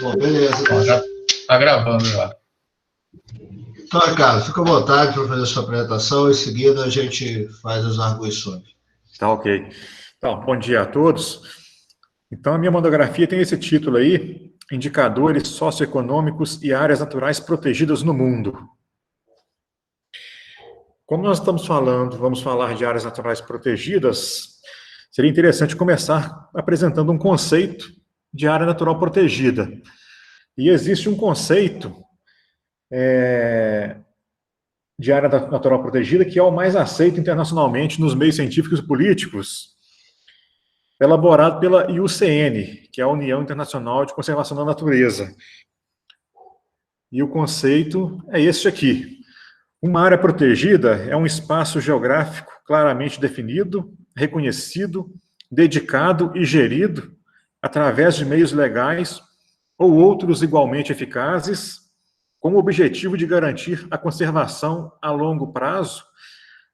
Bom, beleza. Ó, já tá gravando já. Então, Ricardo, fica à vontade para fazer a sua apresentação. Em seguida, a gente faz as arguições. Tá ok. Então, bom dia a todos. Então, a minha monografia tem esse título aí, Indicadores Socioeconômicos e Áreas Naturais Protegidas no Mundo. Como nós estamos falando, vamos falar de áreas naturais protegidas, seria interessante começar apresentando um conceito de área natural protegida. E existe um conceito de área natural protegida que é o mais aceito internacionalmente nos meios científicos e políticos, elaborado pela IUCN, que é a União Internacional de Conservação da Natureza. E o conceito é este aqui. Uma área protegida é um espaço geográfico claramente definido, reconhecido, dedicado e gerido através de meios legais ou outros igualmente eficazes, com o objetivo de garantir a conservação a longo prazo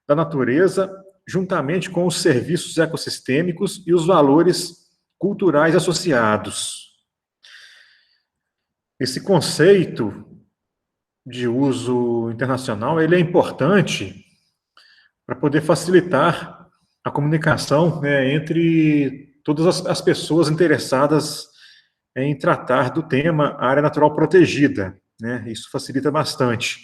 da natureza, juntamente com os serviços ecossistêmicos e os valores culturais associados. Esse conceito de uso internacional, ele é importante para poder facilitar a comunicação, né, entre todas as pessoas interessadas em tratar do tema área natural protegida, né? Isso facilita bastante.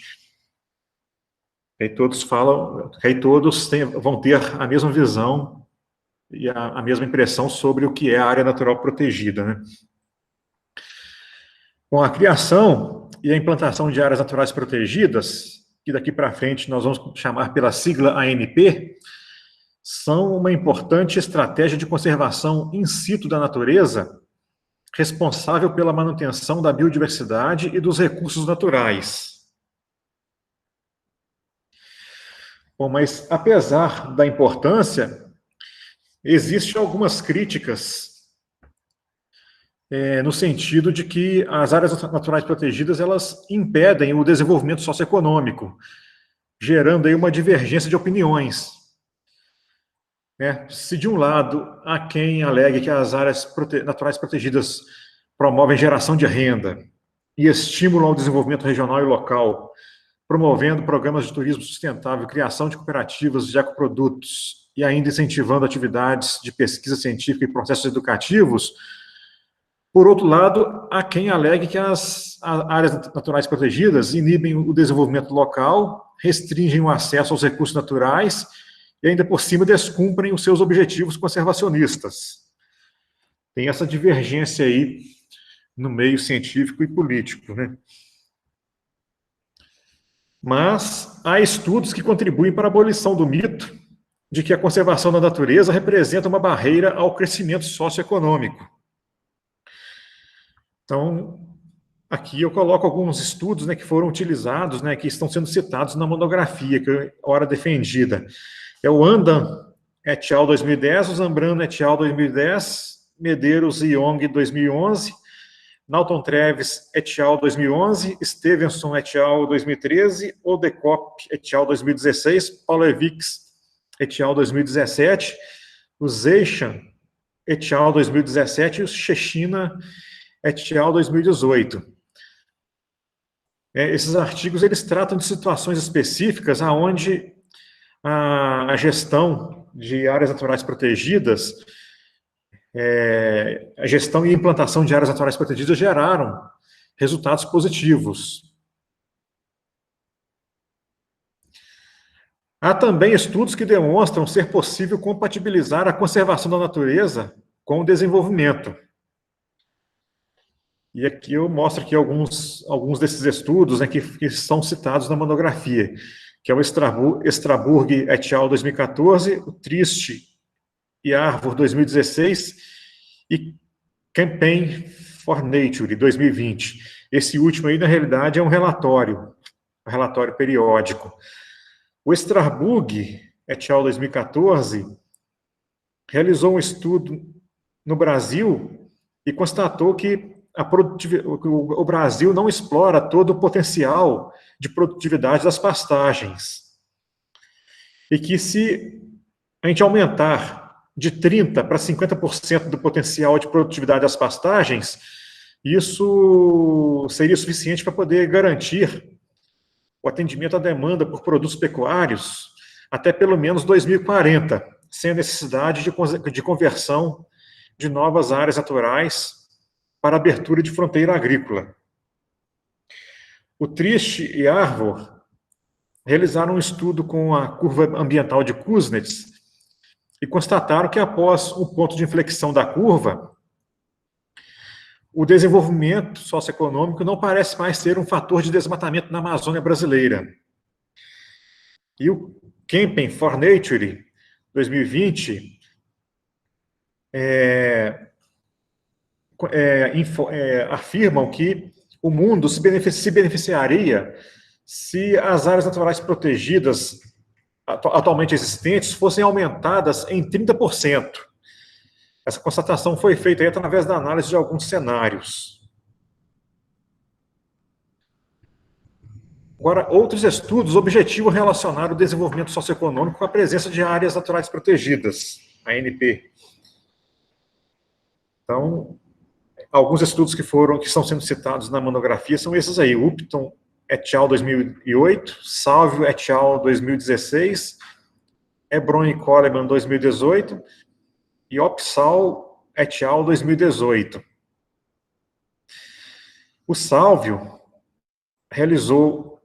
Aí todos falam, aí todos vão ter a mesma visão e a mesma impressão sobre o que é a área natural protegida, né? Com a criação e a implantação de áreas naturais protegidas, que daqui para frente nós vamos chamar pela sigla ANP, são uma importante estratégia de conservação in situ da natureza, responsável pela manutenção da biodiversidade e dos recursos naturais. Bom, mas apesar da importância, existem algumas críticas no sentido de que as áreas naturais protegidas, elas impedem o desenvolvimento socioeconômico, gerando aí uma divergência de opiniões. Se de um lado há quem alegue que as áreas naturais protegidas promovem geração de renda e estimulam ao desenvolvimento regional e local, promovendo programas de turismo sustentável, criação de cooperativas de ecoprodutos e ainda incentivando atividades de pesquisa científica e processos educativos, por outro lado, há quem alegue que as áreas naturais protegidas inibem o desenvolvimento local, restringem o acesso aos recursos naturais e ainda por cima descumprem os seus objetivos conservacionistas. Tem essa divergência aí no meio científico e político, né? Mas há estudos que contribuem para a abolição do mito de que a conservação da natureza representa uma barreira ao crescimento socioeconômico. Então, aqui eu coloco alguns estudos, né, que foram utilizados, né, que estão sendo citados na monografia, que é hora defendida. É o Andan et al. 2010, o Zambrano et al. 2010, Medeiros e Young 2011, Naughton Treves et al. 2011, Stevenson et al. 2013, Odekop et al. 2016, Paulevics et al. 2017, o Zeichan et al. 2017 e o Chechina et al. 2018. Esses artigos, eles tratam de situações específicas onde a gestão de áreas naturais protegidas, a gestão e implantação de áreas naturais protegidas geraram resultados positivos. Há também estudos que demonstram ser possível compatibilizar a conservação da natureza com o desenvolvimento. E aqui eu mostro aqui alguns desses estudos, né, que são citados na monografia, que é o Straburg et al. 2014, o Triste e Arvor 2016 e Campaign for Nature 2020. Esse último aí, na realidade, é um relatório periódico. O Straburg et al. 2014 realizou um estudo no Brasil e constatou que o Brasil não explora todo o potencial de produtividade das pastagens. E que se a gente aumentar de 30% para 50% do potencial de produtividade das pastagens, Isso seria suficiente para poder garantir o atendimento à demanda por produtos pecuários até pelo menos 2040, sem a necessidade de conversão de novas áreas naturais para abertura de fronteira agrícola. O Triste e Arvor realizaram um estudo com a curva ambiental de Kuznets e constataram que após o ponto de inflexão da curva, o desenvolvimento socioeconômico não parece mais ser um fator de desmatamento na Amazônia brasileira. E o Campaign for Nature, 2020, afirmam que o mundo se beneficiaria se as áreas naturais protegidas atualmente existentes fossem aumentadas em 30%. Essa constatação foi feita aí através da análise de alguns cenários. Agora, outros estudos objetivam relacionar o desenvolvimento socioeconômico com a presença de áreas naturais protegidas, ANP. Então, alguns estudos que estão sendo citados na monografia são esses aí: Upton et al. 2008, Salvio et al. 2016, Hebron e Coleman 2018 e Opsal et al. 2018. O Salvio realizou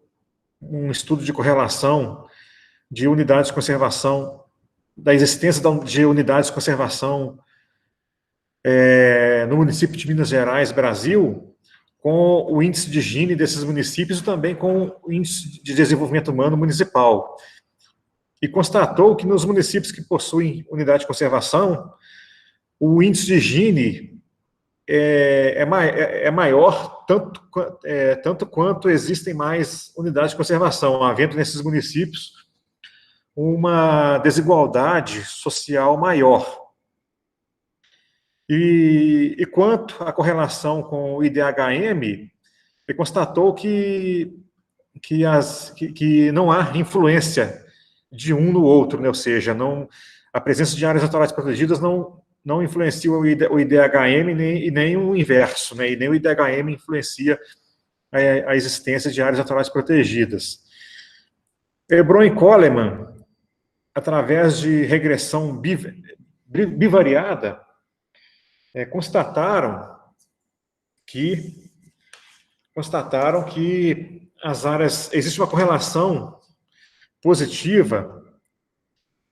um estudo de correlação de unidades de conservação, da existência de unidades de conservação no município de Minas Gerais, Brasil, com o índice de Gini desses municípios e também com o índice de desenvolvimento humano municipal. E constatou que nos municípios que possuem unidade de conservação, o índice de Gini é maior tanto quanto existem mais unidades de conservação, havendo nesses municípios uma desigualdade social maior. E quanto à correlação com o IDHM, ele constatou que não há influência de um no outro, né? Ou seja, a presença de áreas naturais protegidas não influencia o IDHM e nem o inverso, né? E nem o IDHM influencia a existência de áreas naturais protegidas. Hebron e Coleman, através de regressão bivariada, constataram que as áreas, existe uma correlação positiva,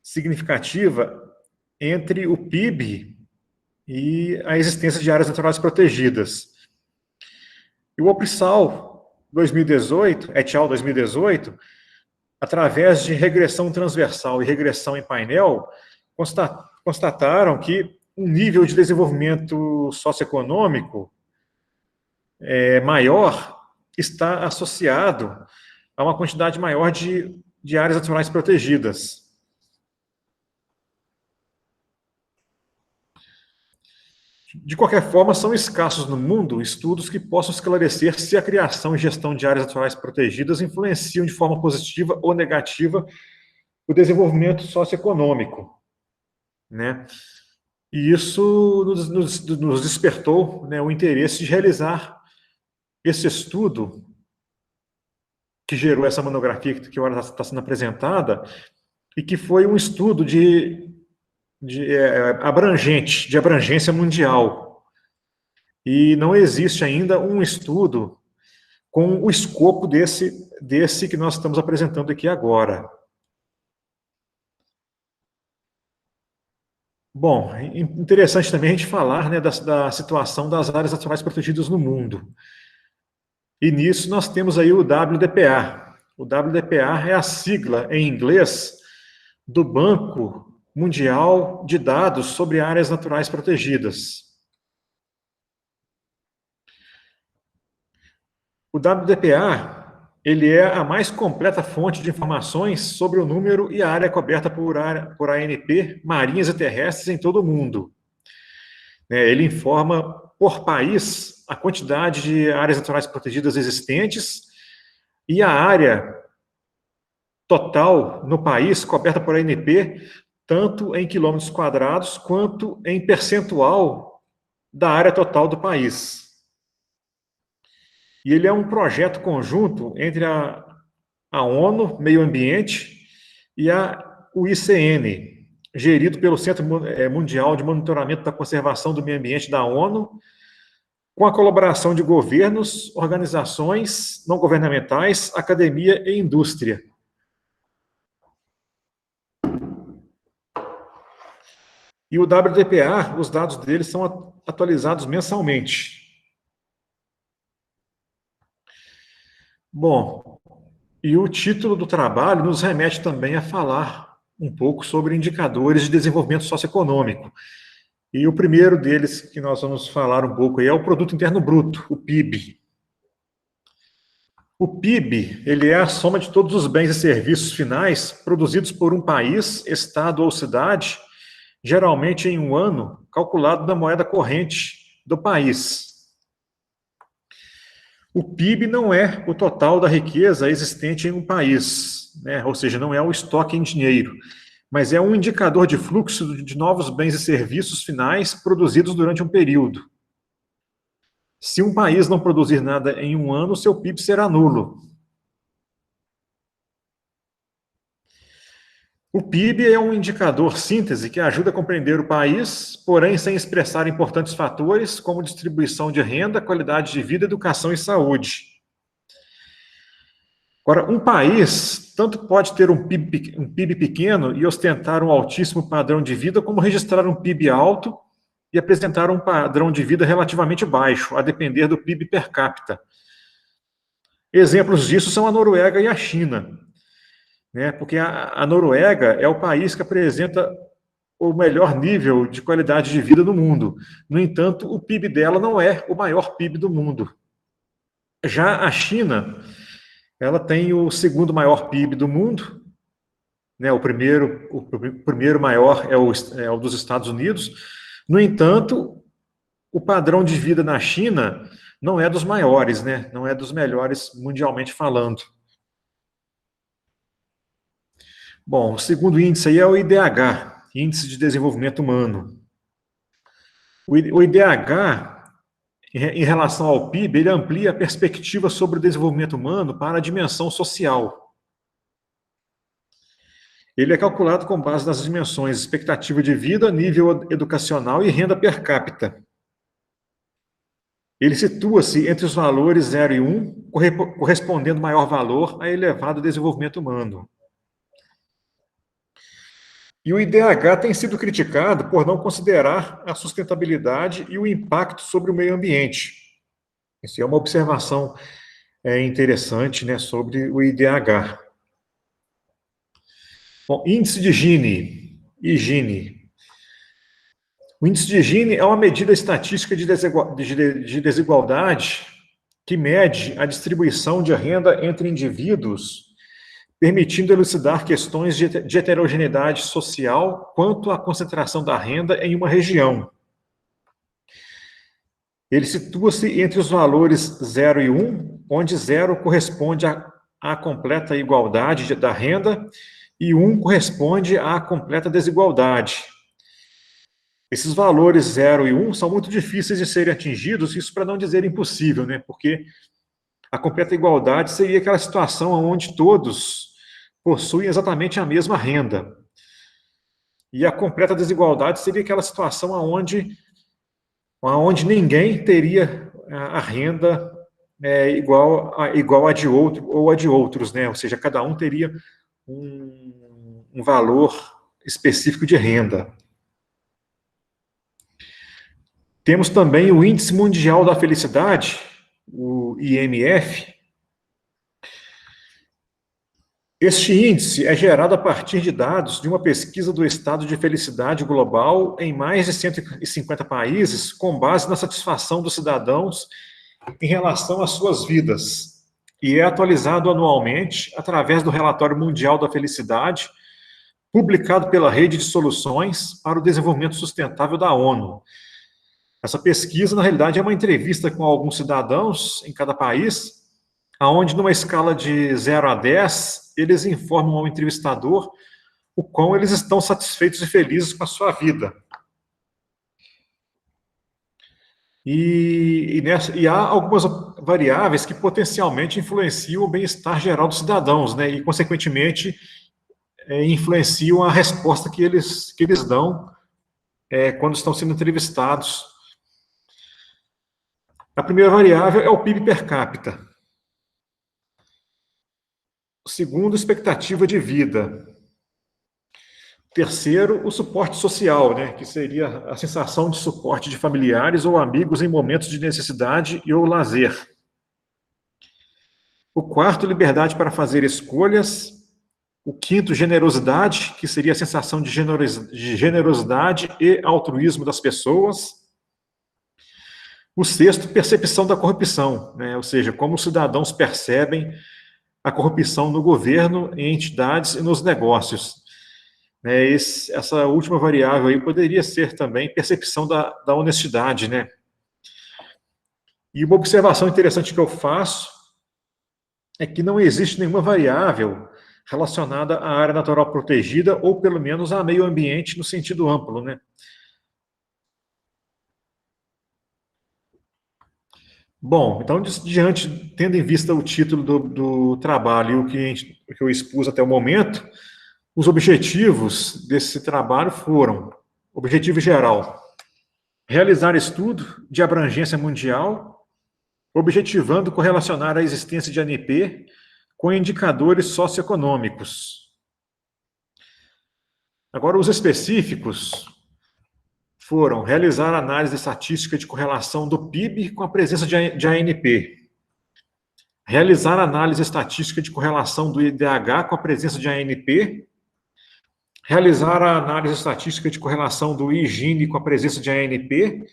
significativa, entre o PIB e a existência de áreas naturais protegidas. E o Opsal 2018, et al. 2018, através de regressão transversal e regressão em painel, constataram que um nível de desenvolvimento socioeconômico maior está associado a uma quantidade maior de áreas naturais protegidas. De qualquer forma, são escassos no mundo estudos que possam esclarecer se a criação e gestão de áreas naturais protegidas influenciam de forma positiva ou negativa o desenvolvimento socioeconômico, né? E isso nos despertou, né, o interesse de realizar esse estudo que gerou essa monografia que agora está sendo apresentada, e que foi um estudo de abrangência mundial. E não existe ainda um estudo com o escopo desse que nós estamos apresentando aqui agora. Bom, interessante também a gente falar, né, da situação das áreas naturais protegidas no mundo. E nisso nós temos aí o WDPA. O WDPA é a sigla em inglês do Banco Mundial de Dados sobre Áreas Naturais Protegidas. O WDPA, ele é a mais completa fonte de informações sobre o número e a área coberta por ANP marinhas e terrestres em todo o mundo. Ele informa por país a quantidade de áreas naturais protegidas existentes e a área total no país coberta por ANP, tanto em quilômetros quadrados quanto em percentual da área total do país. E ele é um projeto conjunto entre a ONU, Meio Ambiente, e o ICN, gerido pelo Centro Mundial de Monitoramento da Conservação do Meio Ambiente da ONU, com a colaboração de governos, organizações não governamentais, academia e indústria. E o WDPA, os dados deles são atualizados mensalmente. Bom, e o título do trabalho nos remete também a falar um pouco sobre indicadores de desenvolvimento socioeconômico. E o primeiro deles que nós vamos falar um pouco aí é o Produto Interno Bruto, o PIB. O PIB, ele é a soma de todos os bens e serviços finais produzidos por um país, estado ou cidade, geralmente em um ano, calculado na moeda corrente do país. O PIB não é o total da riqueza existente em um país, né? Ou seja, não é o estoque em dinheiro, mas é um indicador de fluxo de novos bens e serviços finais produzidos durante um período. Se um país não produzir nada em um ano, seu PIB será nulo. O PIB é um indicador síntese que ajuda a compreender o país, porém sem expressar importantes fatores como distribuição de renda, qualidade de vida, educação e saúde. Agora, um país tanto pode ter um PIB pequeno e ostentar um altíssimo padrão de vida, como registrar um PIB alto e apresentar um padrão de vida relativamente baixo, a depender do PIB per capita. Exemplos disso são a Noruega e a China, né? Porque a Noruega é o país que apresenta o melhor nível de qualidade de vida do mundo. No entanto, o PIB dela não é o maior PIB do mundo. Já a China, ela tem o segundo maior PIB do mundo, né? O primeiro maior é o dos Estados Unidos. No entanto, o padrão de vida na China não é dos maiores, né? Não é dos melhores mundialmente falando. Bom, o segundo índice aí é o IDH, Índice de Desenvolvimento Humano. O IDH, em relação ao PIB, ele amplia a perspectiva sobre o desenvolvimento humano para a dimensão social. Ele é calculado com base nas dimensões expectativa de vida, nível educacional e renda per capita. Ele situa-se entre os valores 0 e 1, correspondendo maior valor a elevado desenvolvimento humano. E o IDH tem sido criticado por não considerar a sustentabilidade e o impacto sobre o meio ambiente. Isso é uma observação interessante, né, sobre o IDH. Bom, índice de Gini. O índice de Gini é uma medida estatística de desigualdade que mede a distribuição de renda entre indivíduos, permitindo elucidar questões de heterogeneidade social quanto à concentração da renda em uma região. Ele situa-se entre os valores 0 e 1, onde 0 corresponde à completa igualdade da renda e 1 corresponde à completa desigualdade. Esses valores 0 e 1 são muito difíceis de serem atingidos, isso para não dizer impossível, né? Porque a completa igualdade seria aquela situação onde todos possuem exatamente a mesma renda. E a completa desigualdade seria aquela situação onde ninguém teria a renda igual a de outro ou a de outros, né? Ou seja, cada um teria um valor específico de renda. Temos também o Índice Mundial da Felicidade, o IMF. Este índice é gerado a partir de dados de uma pesquisa do estado de felicidade global em mais de 150 países, com base na satisfação dos cidadãos em relação às suas vidas. E é atualizado anualmente através do Relatório Mundial da Felicidade, publicado pela Rede de Soluções para o Desenvolvimento Sustentável da ONU. Essa pesquisa, na realidade, é uma entrevista com alguns cidadãos em cada país, onde, numa escala de 0 a 10, eles informam ao entrevistador o quão eles estão satisfeitos e felizes com a sua vida. E há algumas variáveis que potencialmente influenciam o bem-estar geral dos cidadãos, né, e, consequentemente, influenciam a resposta que eles dão quando estão sendo entrevistados. A primeira variável é o PIB per capita. O segundo, expectativa de vida. Terceiro, o suporte social, né, que seria a sensação de suporte de familiares ou amigos em momentos de necessidade e ou lazer. O quarto, liberdade para fazer escolhas. O quinto, generosidade, que seria a sensação de generosidade e altruísmo das pessoas. O sexto, percepção da corrupção, né, ou seja, como os cidadãos percebem a corrupção no governo, em entidades e nos negócios. Essa última variável aí poderia ser também percepção da honestidade, né? E uma observação interessante que eu faço é que não existe nenhuma variável relacionada à área natural protegida, ou pelo menos a meio ambiente no sentido amplo, né? Bom, então, tendo em vista o título do trabalho e o que eu expus até o momento, os objetivos desse trabalho foram: objetivo geral, realizar estudo de abrangência mundial, objetivando correlacionar a existência de ANP com indicadores socioeconômicos. Agora, os específicos foram realizar análise estatística de correlação do PIB com a presença de ANP, realizar análise estatística de correlação do IDH com a presença de ANP, realizar a análise estatística de correlação do IGINE com a presença de ANP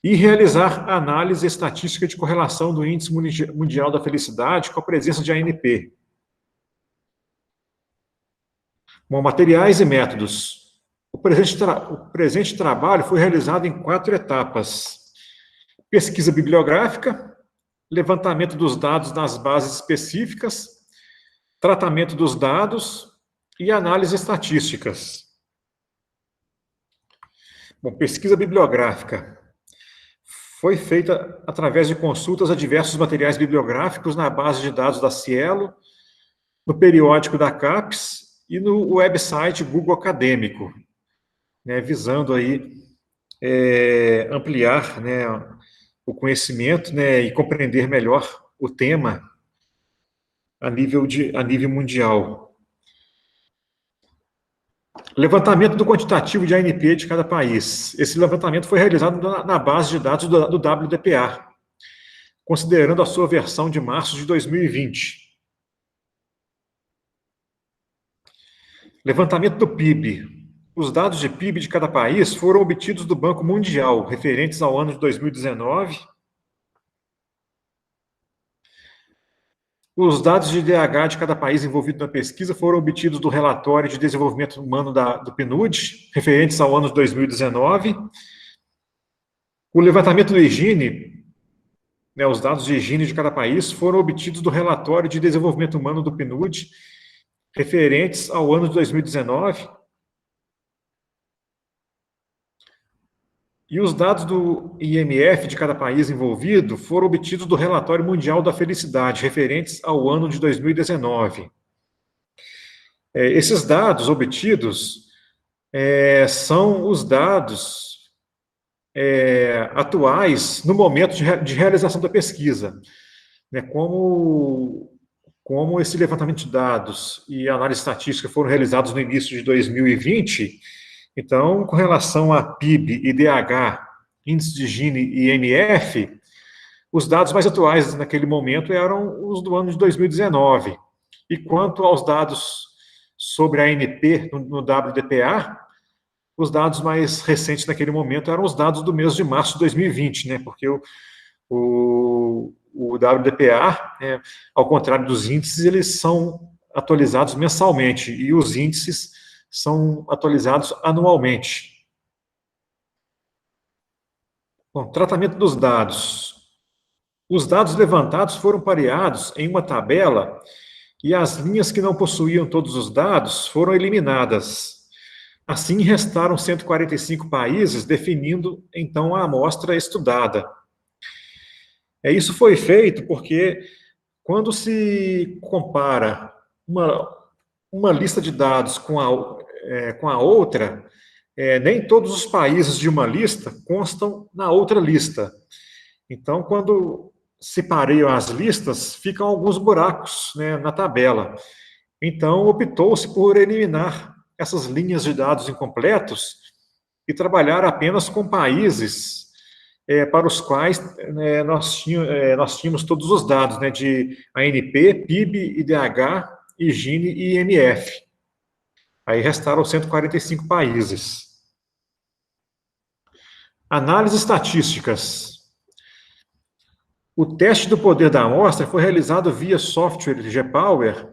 e realizar a análise estatística de correlação do Índice Mundial da Felicidade com a presença de ANP. Bom, materiais e métodos. O presente trabalho foi realizado em 4 etapas: pesquisa bibliográfica, levantamento dos dados nas bases específicas, tratamento dos dados e análise estatísticas. Bom, pesquisa bibliográfica foi feita através de consultas a diversos materiais bibliográficos na base de dados da Cielo, no periódico da CAPES e no website Google Acadêmico, né, visando aí ampliar, né, o conhecimento, né, e compreender melhor o tema a nível mundial. Levantamento do quantitativo de ANP de cada país. Esse levantamento foi realizado na base de dados do WDPA, considerando a sua versão de março de 2020. Levantamento do PIB. Os dados de PIB de cada país foram obtidos do Banco Mundial, referentes ao ano de 2019. Os dados de IDH de cada país envolvido na pesquisa foram obtidos do relatório de desenvolvimento humano do PNUD, referentes ao ano de 2019. O levantamento do IGINE, né, os dados de higiene de cada país foram obtidos do relatório de desenvolvimento humano do PNUD, referentes ao ano de 2019. E os dados do IMF de cada país envolvido foram obtidos do Relatório Mundial da Felicidade, referentes ao ano de 2019. Esses dados obtidos são os dados atuais no momento de realização da pesquisa. Né, como esse levantamento de dados e análise estatística foram realizados no início de 2020, então, com relação a PIB, IDH, Índice de Gini e IMF, os dados mais atuais naquele momento eram os do ano de 2019. E quanto aos dados sobre a ANP no WDPA, os dados mais recentes naquele momento eram os dados do mês de março de 2020, né? Porque o WDPA, ao contrário dos índices, eles são atualizados mensalmente, e os índices são atualizados anualmente. Bom, tratamento dos dados. Os dados levantados foram pareados em uma tabela e as linhas que não possuíam todos os dados foram eliminadas. Assim, restaram 145 países, definindo, então, a amostra estudada. Isso foi feito porque quando se compara uma lista de dados com a outra, nem todos os países de uma lista constam na outra lista. Então, quando se pareiam as listas, ficam alguns buracos, né, na tabela. Então, optou-se por eliminar essas linhas de dados incompletos e trabalhar apenas com países para os quais nós tínhamos todos os dados, né, de ANP, PIB, IDH, Gini e IMF. Aí restaram 145 países. Análises estatísticas. O teste do poder da amostra foi realizado via software Gpower,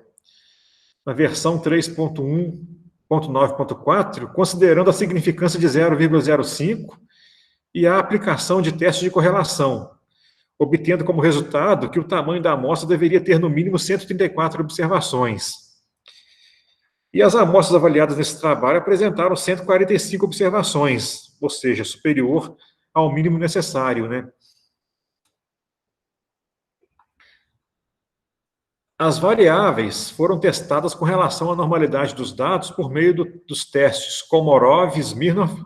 na versão 3.1.9.4, considerando a significância de 0,05 e a aplicação de teste de correlação, obtendo como resultado que o tamanho da amostra deveria ter no mínimo 134 observações. E as amostras avaliadas nesse trabalho apresentaram 145 observações, ou seja, superior ao mínimo necessário, né? As variáveis foram testadas com relação à normalidade dos dados por meio dos testes Kolmorov, Smirnov,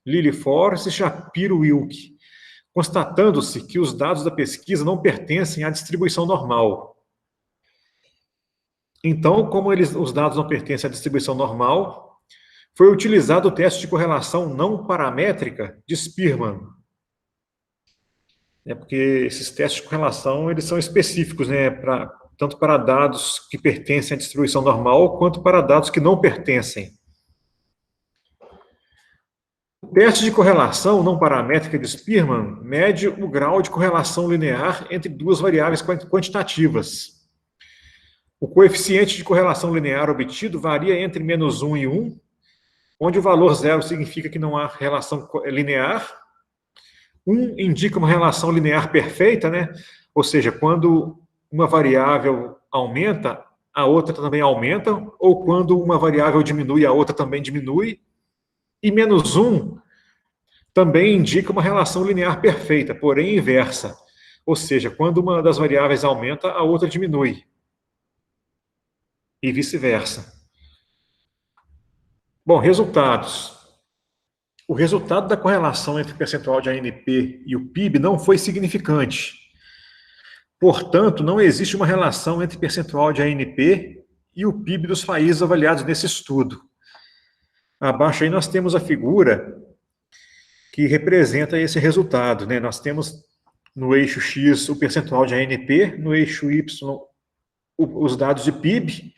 Lilliefors e Shapiro-Wilk, constatando-se que os dados da pesquisa não pertencem à distribuição normal. Então, como os dados não pertencem à distribuição normal, foi utilizado o teste de correlação não paramétrica de Spearman. Porque esses testes de correlação eles são específicos, né, tanto para dados que pertencem à distribuição normal, quanto para dados que não pertencem. O teste de correlação não paramétrica de Spearman mede o grau de correlação linear entre duas variáveis quantitativas. O coeficiente de correlação linear obtido varia entre -1 e 1, onde o valor 0 significa que não há relação linear. 1 indica uma relação linear perfeita, né? Ou seja, quando uma variável aumenta, a outra também aumenta, ou quando uma variável diminui, a outra também diminui. E -1 também indica uma relação linear perfeita, porém inversa. Ou seja, quando uma das variáveis aumenta, a outra diminui. E vice-versa. Bom, resultados. O resultado da correlação entre o percentual de ANP e o PIB não foi significante. Portanto, não existe uma relação entre percentual de ANP e o PIB dos países avaliados nesse estudo. Abaixo aí nós temos a figura que representa esse resultado, né? Nós temos no eixo X o percentual de ANP, no eixo Y os dados de PIB,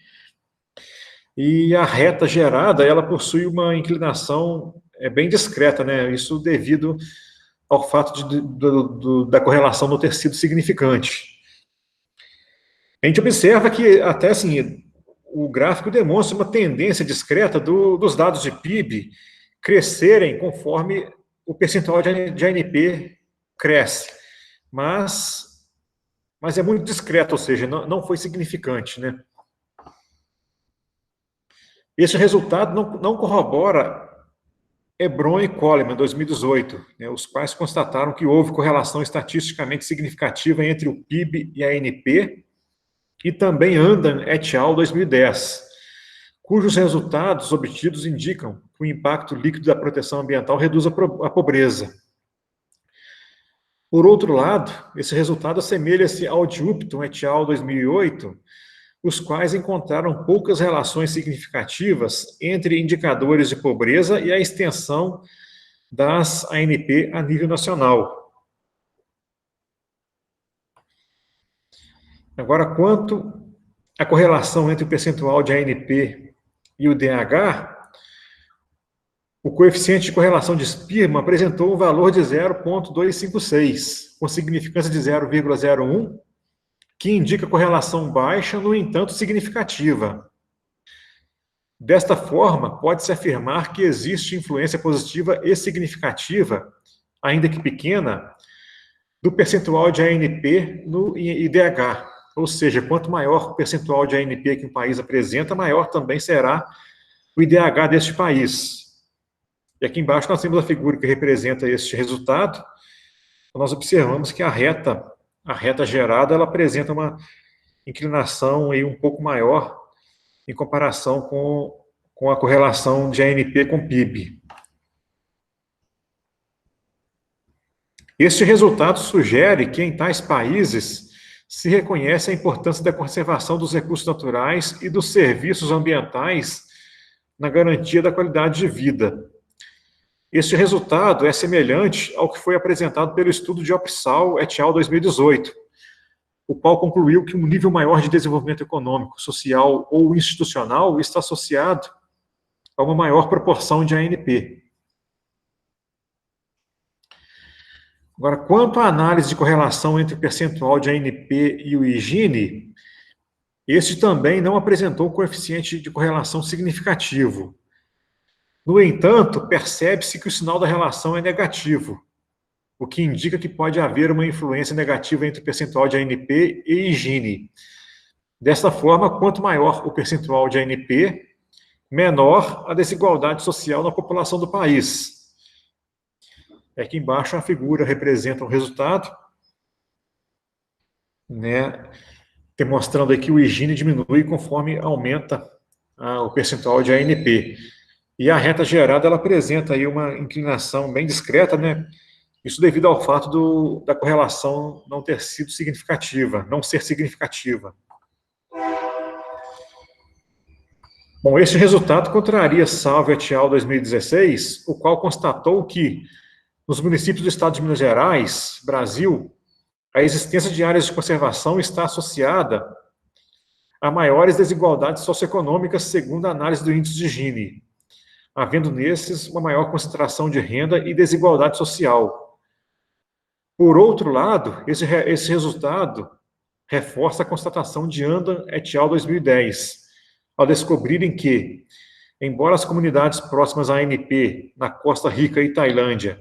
e a reta gerada, ela possui uma inclinação bem discreta, né? Isso devido ao fato da correlação não ter sido significante. A gente observa que, até assim, o gráfico demonstra uma tendência discreta dos dados de PIB crescerem conforme o percentual de ANP cresce. Mas é muito discreto, ou seja, não foi significante, né? Esse resultado não corrobora Hebron e Coleman, 2018, né, os quais constataram que houve correlação estatisticamente significativa entre o PIB e a ANP, e também Andan et al., 2010, cujos resultados obtidos indicam que o impacto líquido da proteção ambiental reduz a pobreza. Por outro lado, esse resultado assemelha-se ao de Upton et al., 2008, os quais encontraram poucas relações significativas entre indicadores de pobreza e a extensão das ANP a nível nacional. Agora, quanto à correlação entre o percentual de ANP e o DH, o coeficiente de correlação de Spearman apresentou um valor de 0,256, com significância de 0,01, que indica correlação baixa, no entanto significativa. Desta forma, pode-se afirmar que existe influência positiva e significativa, ainda que pequena, do percentual de ANP no IDH. Ou seja, quanto maior o percentual de ANP que um país apresenta, maior também será o IDH deste país. E aqui embaixo nós temos a figura que representa este resultado. Nós observamos que a reta a reta gerada ela apresenta uma inclinação aí um pouco maior em comparação com a correlação de ANP com PIB. Este resultado sugere que em tais países se reconhece a importância da conservação dos recursos naturais e dos serviços ambientais na garantia da qualidade de vida. Este resultado é semelhante ao que foi apresentado pelo estudo de Opsal et al. 2018, o qual concluiu que um nível maior de desenvolvimento econômico, social ou institucional está associado a uma maior proporção de ANP. Agora, quanto à análise de correlação entre o percentual de ANP e o Gini, este também não apresentou coeficiente de correlação significativo. No entanto, percebe-se que o sinal da relação é negativo, o que indica que pode haver uma influência negativa entre o percentual de ANP e Gini. Desta forma, quanto maior o percentual de ANP, menor a desigualdade social na população do país. Aqui embaixo a figura representa o resultado, né, demonstrando aqui que o Gini diminui conforme aumenta o percentual de ANP. E a reta gerada ela apresenta aí uma inclinação bem discreta, né? Isso devido ao fato da correlação não ter sido significativa, não ser significativa. Bom, esse resultado contraria Salve et al. 2016, o qual constatou que nos municípios do estado de Minas Gerais, Brasil, a existência de áreas de conservação está associada a maiores desigualdades socioeconômicas, segundo a análise do índice de Gini, havendo nesses uma maior concentração de renda e desigualdade social. Por outro lado, esse resultado reforça a constatação de Andan et al. 2010, ao descobrirem que, embora as comunidades próximas à ANP, na Costa Rica e Tailândia,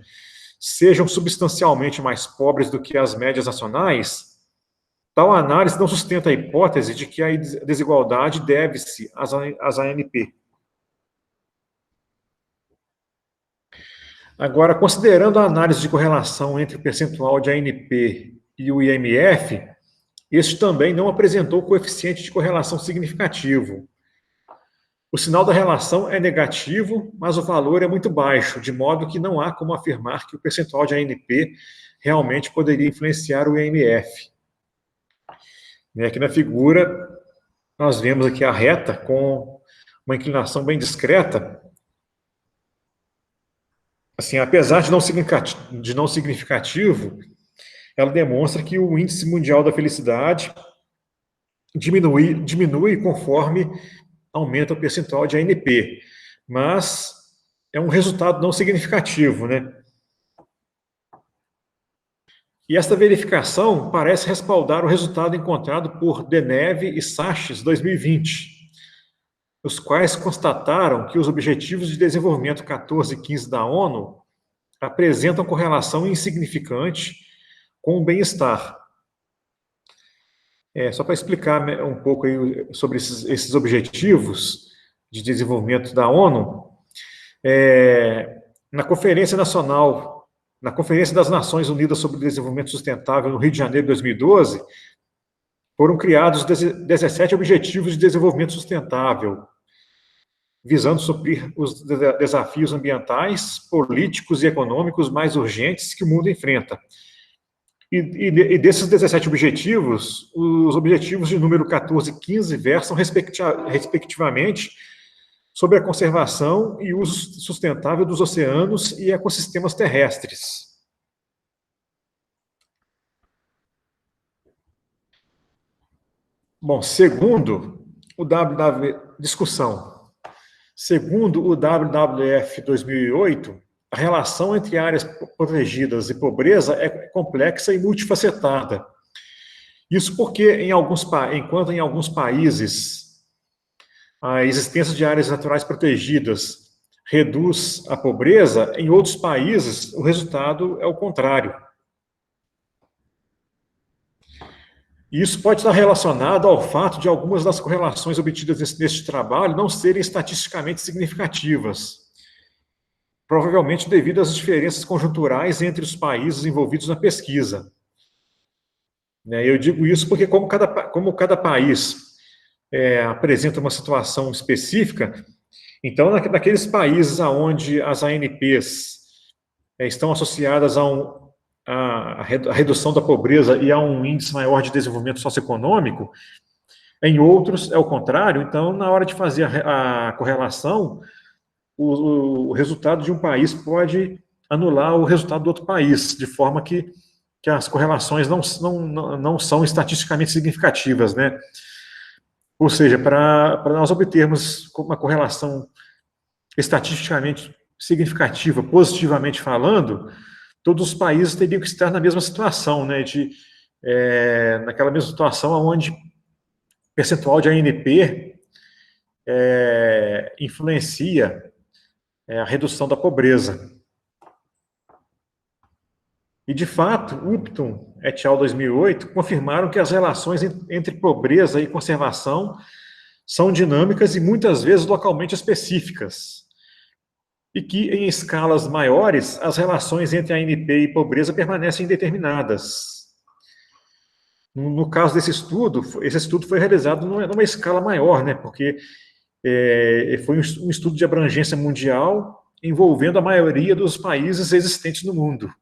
sejam substancialmente mais pobres do que as médias nacionais, tal análise não sustenta a hipótese de que a desigualdade deve-se às ANP. Agora, considerando a análise de correlação entre o percentual de ANP e o IMF, este também não apresentou coeficiente de correlação significativo. O sinal da relação é negativo, mas o valor é muito baixo, de modo que não há como afirmar que o percentual de ANP realmente poderia influenciar o IMF. E aqui na figura, nós vemos aqui a reta com uma inclinação bem discreta. Assim, apesar de não significativo, ela demonstra que o índice mundial da felicidade diminui conforme aumenta o percentual de ANP, mas é um resultado não significativo, né? E esta verificação parece respaldar o resultado encontrado por Deneve e Sachs, 2020, os quais constataram que os Objetivos de Desenvolvimento 14 e 15 da ONU apresentam correlação insignificante com o bem-estar. Só para explicar um pouco aí sobre esses objetivos de desenvolvimento da ONU, na Conferência das Nações Unidas sobre o Desenvolvimento Sustentável, no Rio de Janeiro de 2012, foram criados 17 Objetivos de Desenvolvimento Sustentável, visando suprir os desafios ambientais, políticos e econômicos mais urgentes que o mundo enfrenta. E desses 17 objetivos, os objetivos de número 14 e 15 versam, respectivamente, sobre a conservação e uso sustentável dos oceanos e ecossistemas terrestres. Bom, segundo o WWF 2008, a relação entre áreas protegidas e pobreza é complexa e multifacetada. Isso porque, enquanto em alguns países a existência de áreas naturais protegidas reduz a pobreza, em outros países o resultado é o contrário. Isso pode estar relacionado ao fato de algumas das correlações obtidas neste trabalho não serem estatisticamente significativas, provavelmente devido às diferenças conjunturais entre os países envolvidos na pesquisa. né? Eu digo isso porque como cada país apresenta uma situação específica, então naqueles países onde as ANPs estão associadas a redução da pobreza e a um índice maior de desenvolvimento socioeconômico, em outros é o contrário. Então, na hora de fazer a correlação, o resultado de um país pode anular o resultado do outro país, de forma que as correlações não são estatisticamente significativas, né? Ou seja, para nós obtermos uma correlação estatisticamente significativa, positivamente falando, todos os países teriam que estar na mesma situação, né? Naquela mesma situação onde o percentual de ANP influencia a redução da pobreza. E, de fato, Upton et al. 2008 confirmaram que as relações entre pobreza e conservação são dinâmicas e muitas vezes localmente específicas. E que, em escalas maiores, as relações entre ANP e pobreza permanecem indeterminadas. No caso desse estudo, esse estudo foi realizado numa escala maior, né? Porque foi um estudo de abrangência mundial envolvendo a maioria dos países existentes no mundo.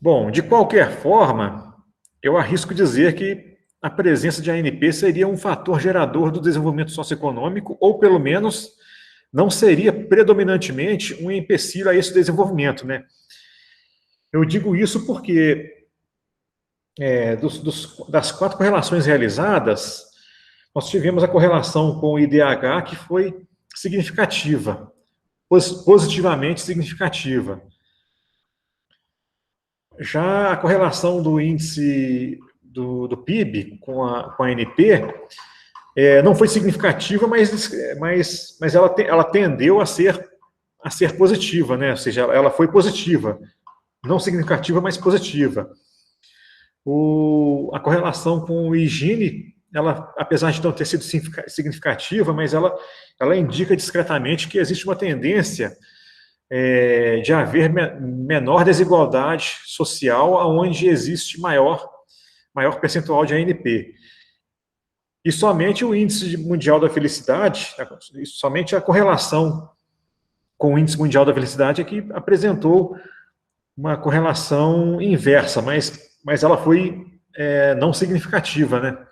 Bom, de qualquer forma, eu arrisco dizer que a presença de ANP seria um fator gerador do desenvolvimento socioeconômico, ou pelo menos não seria predominantemente um empecilho a esse desenvolvimento, né? Eu digo isso porque das 4 correlações realizadas, nós tivemos a correlação com o IDH que foi significativa, positivamente significativa. Já a correlação do índice do PIB com a ANP não foi significativa, mas ela tendeu a ser positiva, né? Ou seja, ela foi positiva, não significativa, mas positiva. A correlação com o Gini, ela, apesar de não ter sido significativa, mas ela indica discretamente que existe uma tendência de haver menor desigualdade social onde existe maior percentual de ANP. E somente o índice mundial da felicidade, somente a correlação com o índice mundial da felicidade é que apresentou uma correlação inversa, mas ela foi não significativa, né?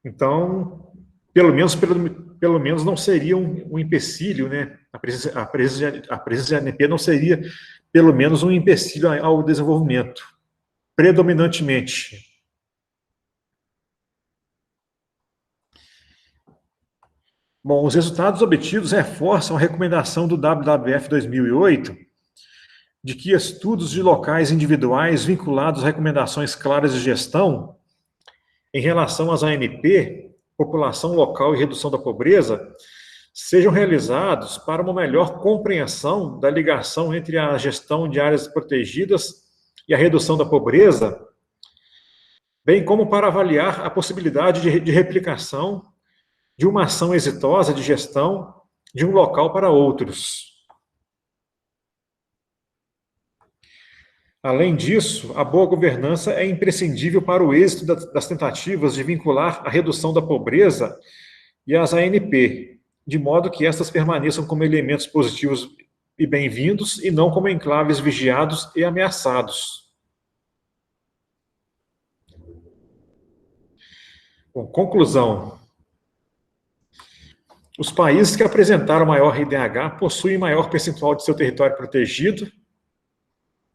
Então, pelo menos não seria um empecilho, né? A presença de ANP não seria, pelo menos, um empecilho ao desenvolvimento, predominantemente. Bom, os resultados obtidos reforçam a recomendação do WWF 2008 de que estudos de locais individuais vinculados a recomendações claras de gestão em relação às ANP, população local e redução da pobreza, sejam realizados para uma melhor compreensão da ligação entre a gestão de áreas protegidas e a redução da pobreza, bem como para avaliar a possibilidade de replicação de uma ação exitosa de gestão de um local para outros. Além disso, a boa governança é imprescindível para o êxito das tentativas de vincular a redução da pobreza e as ANP, de modo que estas permaneçam como elementos positivos e bem-vindos, e não como enclaves vigiados e ameaçados. Bom, conclusão. Os países que apresentaram maior IDH possuem maior percentual de seu território protegido,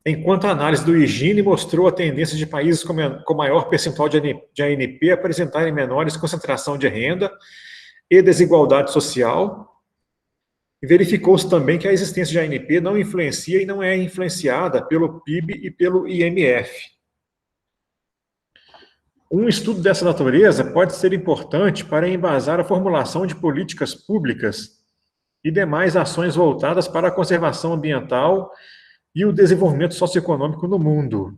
enquanto a análise do Gini mostrou a tendência de países com maior percentual de ANP apresentarem menores concentração de renda e desigualdade social, e verificou-se também que a existência de ANP não influencia e não é influenciada pelo PIB e pelo IMF. Um estudo dessa natureza pode ser importante para embasar a formulação de políticas públicas e demais ações voltadas para a conservação ambiental e o desenvolvimento socioeconômico no mundo.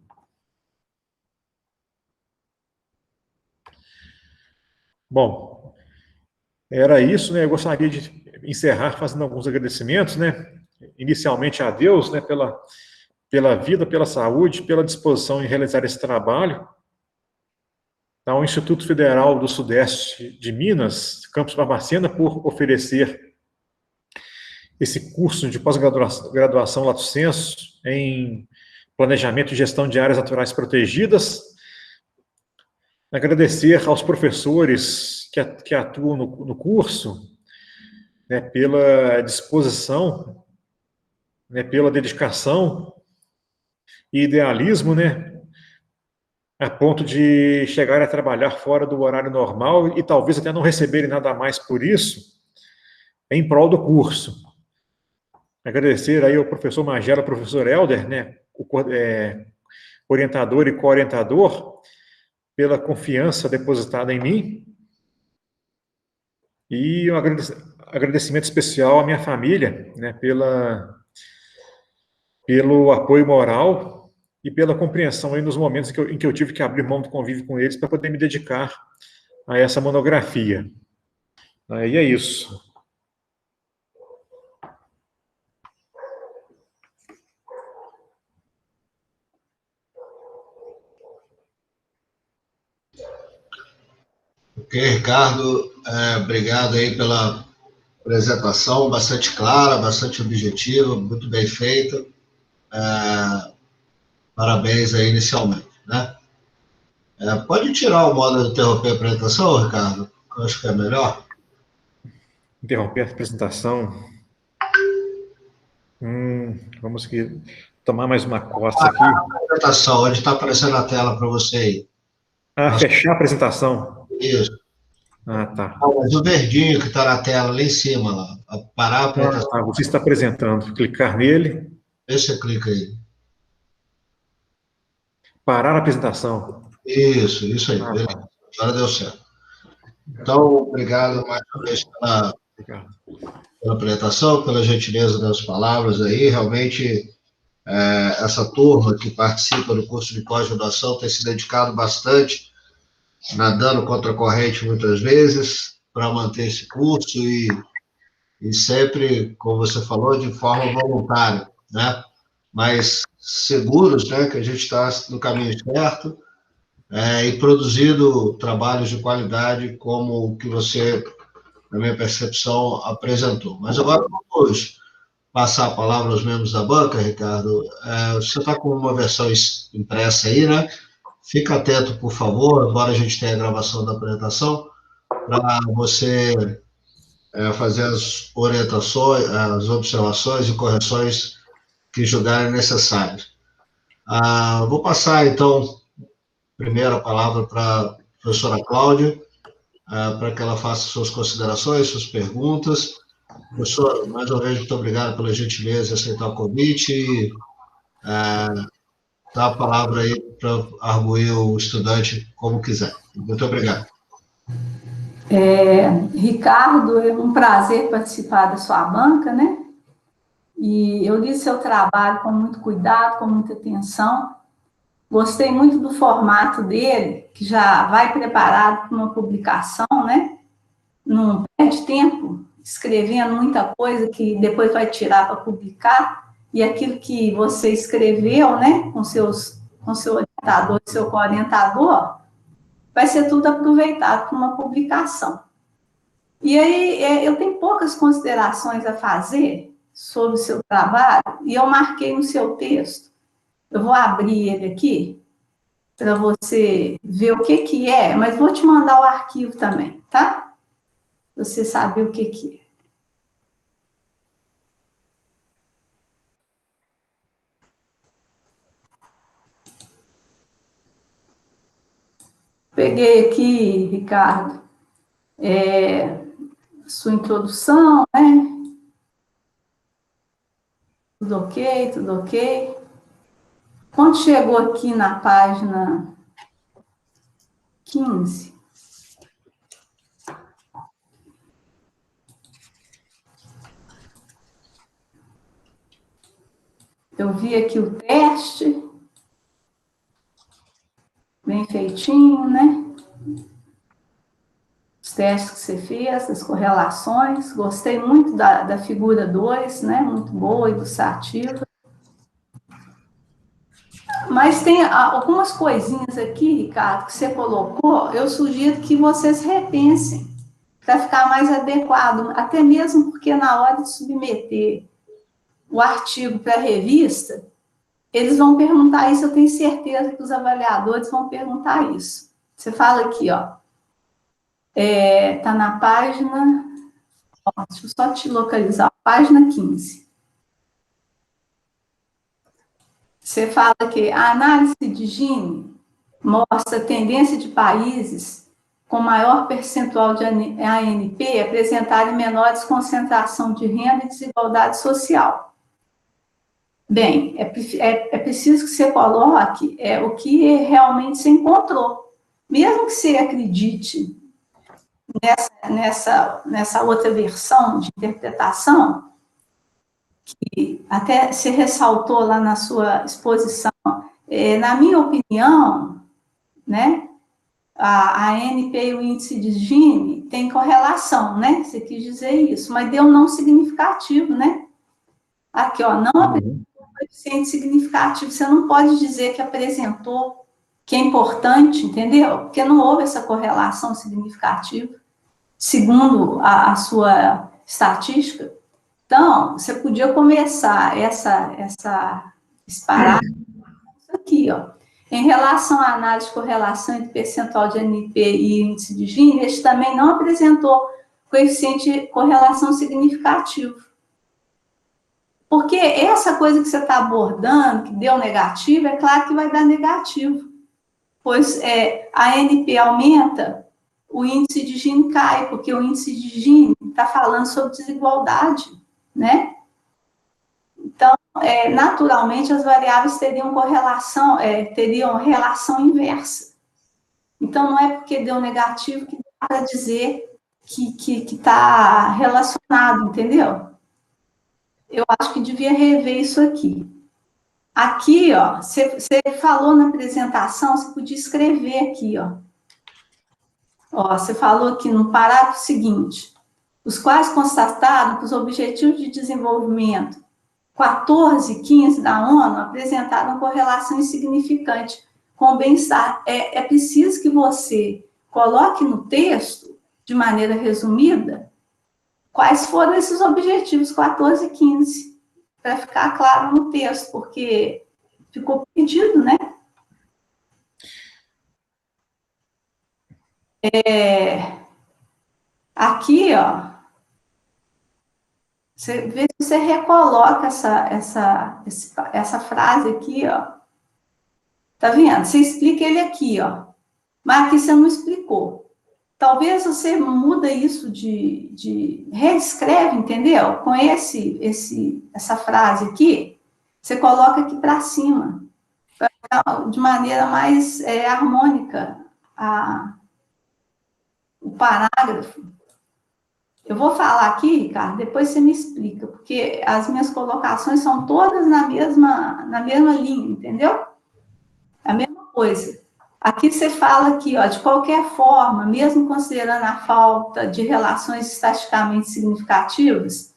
Bom, era isso, né? Eu gostaria de encerrar fazendo alguns agradecimentos, né? Inicialmente a Deus, né, pela vida, pela saúde, pela disposição em realizar esse trabalho, ao Instituto Federal do Sudeste de Minas, Campus Barbacena, por oferecer esse curso de pós-graduação Lato Sensu em planejamento e gestão de áreas naturais protegidas. Agradecer aos professores que atuam no curso, né, pela disposição, né, pela dedicação e idealismo, né, a ponto de chegarem a trabalhar fora do horário normal e talvez até não receberem nada a mais por isso, em prol do curso. Agradecer aí ao professor Magela, ao professor Helder, né, orientador e co-orientador, pela confiança depositada em mim, e um agradecimento especial à minha família, né, pelo apoio moral e pela compreensão aí nos momentos em que eu tive que abrir mão do convívio com eles para poder me dedicar a essa monografia. E é isso. Ok, Ricardo, obrigado aí pela apresentação, bastante clara, bastante objetiva, muito bem feita. Parabéns aí inicialmente, né? Pode tirar o modo de interromper a apresentação, Ricardo? Eu acho que é melhor. Interromper a apresentação. Vamos aqui tomar mais uma coça aqui. A apresentação, onde está aparecendo na tela para você aí. Fechar a apresentação. Isso. Tá. Mas o verdinho que está na tela lá em cima, lá, parar a apresentação. Você está apresentando. Clicar nele. Vê se você clica aí. Parar a apresentação. Isso aí. Beleza. Agora deu certo. Então, obrigado mais uma vez pela apresentação, pela gentileza das palavras aí. Realmente, essa turma que participa do curso de pós-graduação tem se dedicado bastante, nadando contra a corrente muitas vezes, para manter esse curso e sempre, como você falou, de forma voluntária, né? Mas seguros, né, que a gente está no caminho certo, e produzindo trabalhos de qualidade como o que você, na minha percepção, apresentou. Mas agora vamos passar a palavra aos membros da banca, Ricardo. Você está com uma versão impressa aí, né? Fica atento, por favor, embora a gente tenha a gravação da apresentação, para você fazer as orientações, as observações e correções que julgarem necessárias. Vou passar, então, primeiro a palavra para a professora Cláudia, para que ela faça suas considerações, suas perguntas. Professor, mais uma vez, muito obrigado pela gentileza de aceitar o convite e dar a palavra aí para arguir o estudante como quiser. Muito obrigado. Ricardo, é um prazer participar da sua banca, né? E eu li seu trabalho com muito cuidado, com muita atenção. Gostei muito do formato dele, que já vai preparado para uma publicação, né? Não perde tempo escrevendo muita coisa que depois vai tirar para publicar. E aquilo que você escreveu, né? Com seu orientador, seu co-orientador, vai ser tudo aproveitado para uma publicação. E aí, eu tenho poucas considerações a fazer sobre o seu trabalho, e eu marquei no seu texto. Eu vou abrir ele aqui, para você ver o que é, mas vou te mandar o arquivo também, tá? Pra você saber o que é. Peguei aqui, Ricardo, sua introdução, né? Tudo ok, tudo ok. Quando chegou aqui na página 15, eu vi aqui o teste, bem feitinho, né? Os testes que você fez, as correlações. Gostei muito da figura 2, né? Muito boa, ilustrativa. Mas tem algumas coisinhas aqui, Ricardo, que você colocou, eu sugiro que vocês repensem, para ficar mais adequado, até mesmo porque na hora de submeter o artigo para a revista, eles vão perguntar isso, eu tenho certeza que os avaliadores vão perguntar isso. Você fala aqui, ó, tá na página, ó, deixa eu só te localizar, página 15. Você fala que a análise de Gini mostra a tendência de países com maior percentual de ANP apresentarem menor concentração de renda e desigualdade social. Bem, é preciso que você coloque o que realmente você encontrou. Mesmo que você acredite nessa outra versão de interpretação, que até se ressaltou lá na sua exposição, na minha opinião, né, a ANP e o índice de Gini tem correlação, né? Você quis dizer isso, mas deu não significativo, né? Aqui, ó, não apresentou coeficiente significativo. Você não pode dizer que apresentou, que é importante, entendeu? Porque não houve essa correlação significativa, segundo a sua estatística. Então, você podia começar esse parágrafo aqui, ó. Em relação à análise de correlação entre percentual de ANP e índice de Gini, este também não apresentou coeficiente de correlação significativo. Porque essa coisa que você está abordando, que deu negativo, é claro que vai dar negativo. Pois a ANP aumenta, o índice de Gini cai, porque o índice de Gini está falando sobre desigualdade, né? Então, naturalmente, as variáveis teriam relação inversa. Então, não é porque deu negativo que dá para dizer que está relacionado, entendeu? Eu acho que devia rever isso aqui. Aqui, ó, você falou na apresentação, você podia escrever aqui, ó. Ó, você falou aqui no parágrafo seguinte, os quais constataram que os Objetivos de Desenvolvimento 14 e 15 da ONU apresentaram correlação insignificante com o bem-estar. É preciso que você coloque no texto, de maneira resumida, quais foram esses objetivos 14 e 15, para ficar claro no texto, porque ficou perdido, né? Aqui, ó, você vê se você recoloca essa frase aqui, ó. Tá vendo? Você explica ele aqui, ó. Mas aqui você não explicou. Talvez você muda isso reescreve, entendeu? Com essa frase aqui, você coloca aqui para cima, para ficar de maneira mais harmônica o parágrafo. Eu vou falar aqui, Ricardo, depois você me explica, porque as minhas colocações são todas na mesma linha, entendeu? A mesma coisa. Aqui você fala aqui, ó, de qualquer forma, mesmo considerando a falta de relações estatisticamente significativas,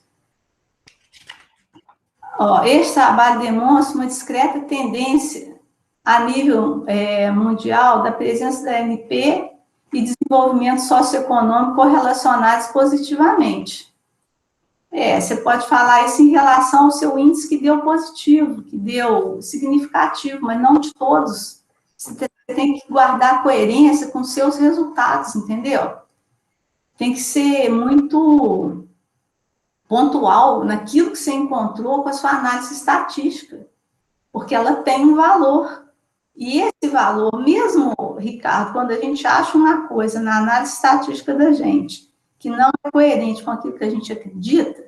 ó, este trabalho demonstra uma discreta tendência a nível mundial da presença da ANP e desenvolvimento socioeconômico correlacionados positivamente. Você pode falar isso em relação ao seu índice que deu positivo, que deu significativo, mas não de todos. Você tem que guardar coerência com seus resultados, entendeu? Tem que ser muito pontual naquilo que você encontrou com a sua análise estatística, porque ela tem um valor. E esse valor, mesmo, Ricardo, quando a gente acha uma coisa na análise estatística da gente que não é coerente com aquilo que a gente acredita,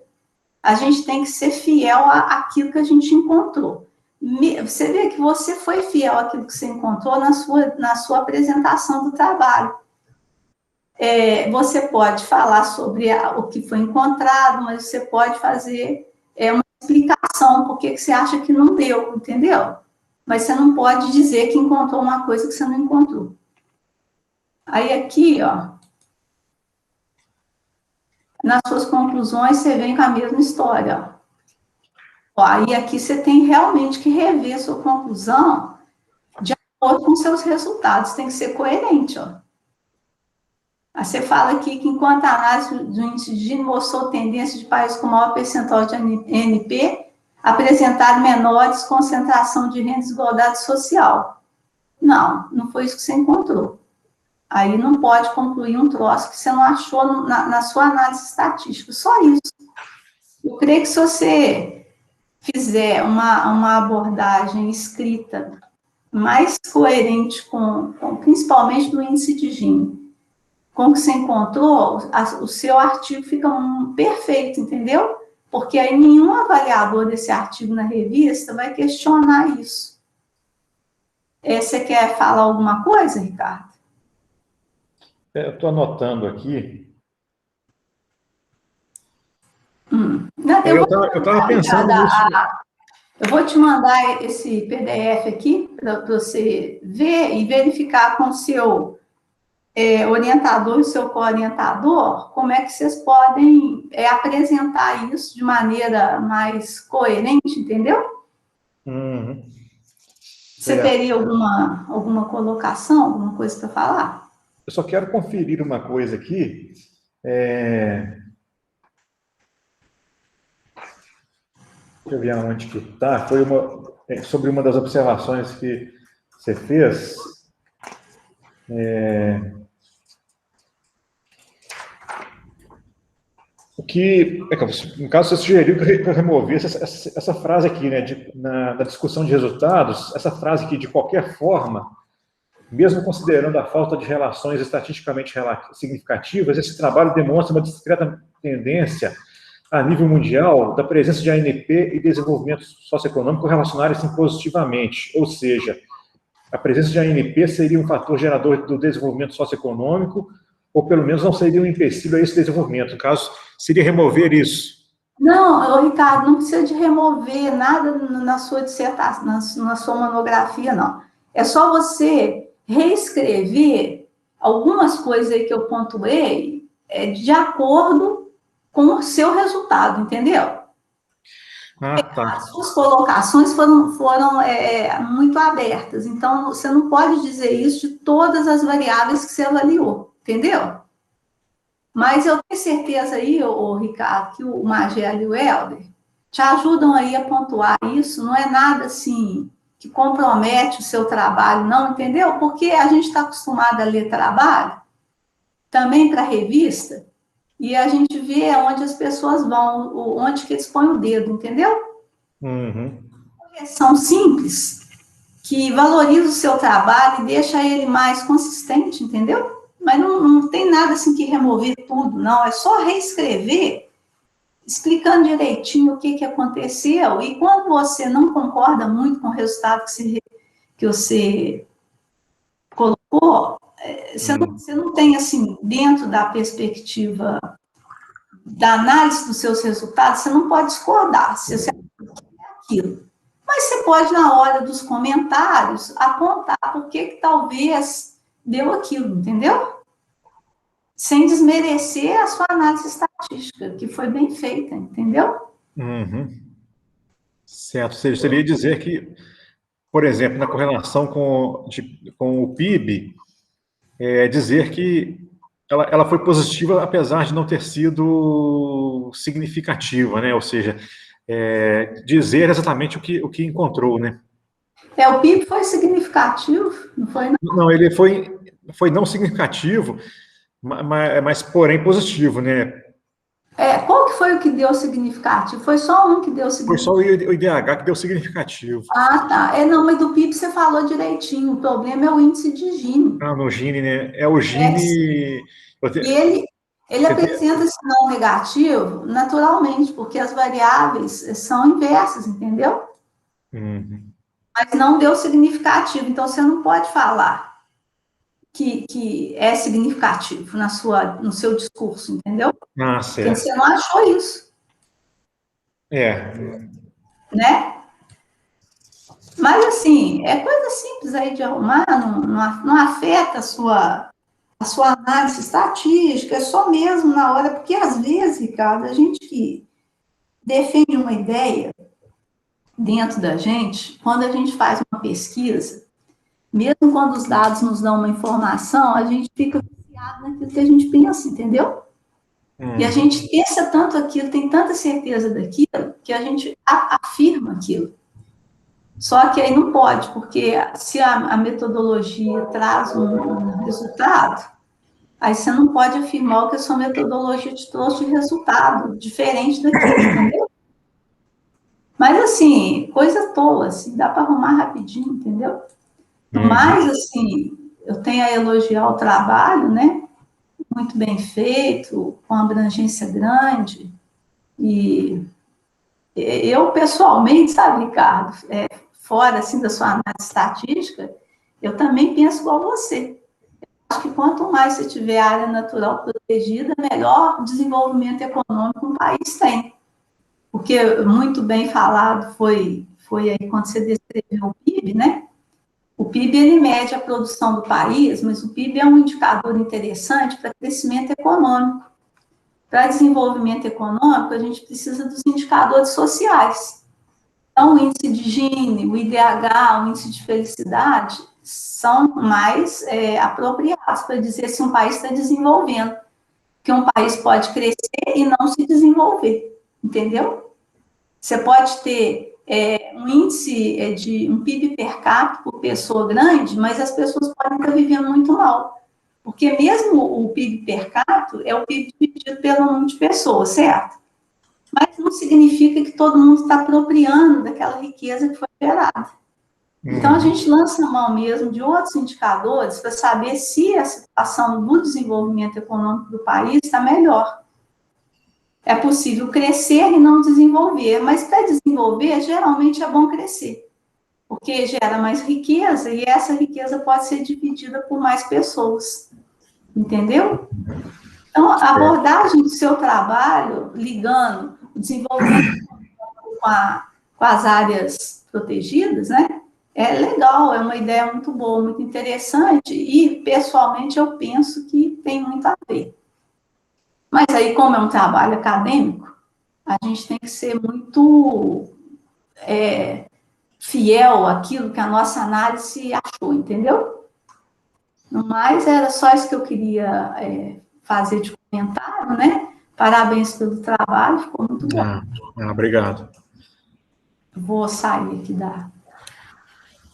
a gente tem que ser fiel àquilo que a gente encontrou. Você vê que você foi fiel àquilo que você encontrou na sua apresentação do trabalho. Você pode falar sobre o que foi encontrado, mas você pode fazer uma explicação por que você acha que não deu, entendeu? Mas você não pode dizer que encontrou uma coisa que você não encontrou. Aí aqui, ó, nas suas conclusões, você vem com a mesma história, ó. Aí aqui você tem realmente que rever sua conclusão acordo com seus resultados, tem que ser coerente, ó. Aí você fala aqui que enquanto a análise do índice de Gini mostrou tendência de países com maior percentual de NP apresentar menores concentração de renda e desigualdade social. Não, não foi isso que você encontrou. Aí não pode concluir um troço que você não achou na sua análise estatística, só isso. Eu creio que se você fizer uma abordagem escrita mais coerente principalmente do índice de Gini, com o que você encontrou, o seu artigo fica perfeito, entendeu? Porque aí nenhum avaliador desse artigo na revista vai questionar isso. Você quer falar alguma coisa, Ricardo? Eu estou anotando aqui. Não, eu estava pensando nisso. Eu vou te mandar esse PDF aqui para você ver e verificar com o seu orientador e o seu co-orientador como é que vocês podem apresentar isso de maneira mais coerente, entendeu? Uhum. Você teria alguma colocação, alguma coisa para falar? Eu só quero conferir uma coisa aqui. Deixa eu ver onde que está. Foi sobre uma das observações que você fez. No caso, você sugeriu que eu removesse essa frase aqui, né, na discussão de resultados, essa frase aqui, de qualquer forma, mesmo considerando a falta de relações estatisticamente significativas, esse trabalho demonstra uma discreta tendência a nível mundial da presença de ANP e desenvolvimento socioeconômico relacionarem-se positivamente, ou seja, a presença de ANP seria um fator gerador do desenvolvimento socioeconômico, ou pelo menos não seria um empecilho a esse desenvolvimento. No caso, seria remover isso. Não, Ricardo, não precisa de remover nada na sua dissertação, na sua monografia, não. É só você reescrever algumas coisas aí que eu pontuei de acordo com o seu resultado, entendeu? Tá. As suas colocações foram muito abertas, então você não pode dizer isso de todas as variáveis que você avaliou, entendeu? Mas eu tenho certeza aí, Ricardo, que o Magela e o Helder te ajudam aí a pontuar isso, não é nada assim que compromete o seu trabalho, não, entendeu? Porque a gente está acostumado a ler trabalho, também para revista, e a gente vê onde as pessoas vão, onde que eles põem o dedo, entendeu? Uhum. Correção simples, que valoriza o seu trabalho e deixa ele mais consistente, entendeu? Mas não tem nada assim que remover tudo, não. É só reescrever, explicando direitinho o que aconteceu. E quando você não concorda muito com o resultado que você colocou, você não tem, assim, dentro da perspectiva da análise dos seus resultados, você não pode discordar se você acha aquilo. Mas você pode, na hora dos comentários, apontar por que talvez deu aquilo, entendeu? Sem desmerecer a sua análise estatística, que foi bem feita, entendeu? Uhum. Certo. Você ia dizer que, por exemplo, na correlação com o PIB, dizer que ela foi positiva, apesar de não ter sido significativa, né? Ou seja, dizer exatamente o que encontrou, né? O PIB foi significativo, não foi? Não, ele foi não significativo, mas porém positivo, né? Qual que foi o que deu significativo? Foi só um que deu significativo? Foi só o IDH que deu significativo. Ah, tá. Não, mas do PIB você falou direitinho. O problema é o índice de Gini. No Gini, né? O Gini... E ele apresenta esse não negativo naturalmente, porque as variáveis são inversas, entendeu? Uhum. Mas não deu significativo. Então, você não pode falar que é significativo no seu discurso, entendeu? Certo. Porque você não achou isso. Né? Mas, assim, é coisa simples aí de arrumar, não afeta a sua análise estatística, é só mesmo na hora, porque às vezes, Ricardo, a gente que defende uma ideia dentro da gente, quando a gente faz uma pesquisa, Mesmo quando os dados nos dão uma informação, a gente fica viciado naquilo que a gente pensa, entendeu? E a gente pensa tanto aquilo, tem tanta certeza daquilo, que a gente afirma aquilo. Só que aí não pode, porque se a metodologia traz um resultado, aí você não pode afirmar o que a sua metodologia te trouxe de resultado, diferente daquilo, entendeu? Mas, assim, coisa tola, assim, dá para arrumar rapidinho, entendeu? Mas, assim, eu tenho a elogiar o trabalho, né? Muito bem feito, com abrangência grande. E eu, pessoalmente, sabe, Ricardo, fora, assim, da sua análise estatística, eu também penso igual você. Acho que quanto mais você tiver área natural protegida, melhor desenvolvimento econômico um país tem. Porque, muito bem falado, foi aí quando você descreveu o PIB, né? O PIB, ele mede a produção do país, mas o PIB é um indicador interessante para crescimento econômico. Para desenvolvimento econômico, a gente precisa dos indicadores sociais. Então, o índice de Gini, o IDH, o índice de felicidade, são mais apropriados para dizer se um país está desenvolvendo. Que um país pode crescer e não se desenvolver, entendeu? Você pode ter um índice de um PIB per capita por pessoa grande, mas as pessoas podem estar vivendo muito mal. Porque mesmo o PIB per capita é o PIB dividido pelo número de pessoas, certo? Mas não significa que todo mundo está apropriando daquela riqueza que foi gerada. Então, a gente lança a mão mesmo de outros indicadores para saber se a situação do desenvolvimento econômico do país está melhor. É possível crescer e não desenvolver, mas para desenvolver, geralmente é bom crescer, porque gera mais riqueza e essa riqueza pode ser dividida por mais pessoas, entendeu? Então, a abordagem do seu trabalho, ligando o desenvolvimento com as áreas protegidas, né? É legal, é uma ideia muito boa, muito interessante e, pessoalmente, eu penso que tem muito a ver. Mas aí, como é um trabalho acadêmico, a gente tem que ser muito fiel àquilo que a nossa análise achou, entendeu? No mais, era só isso que eu queria fazer de comentário, né? Parabéns pelo trabalho, ficou muito bom. Obrigado. Vou sair aqui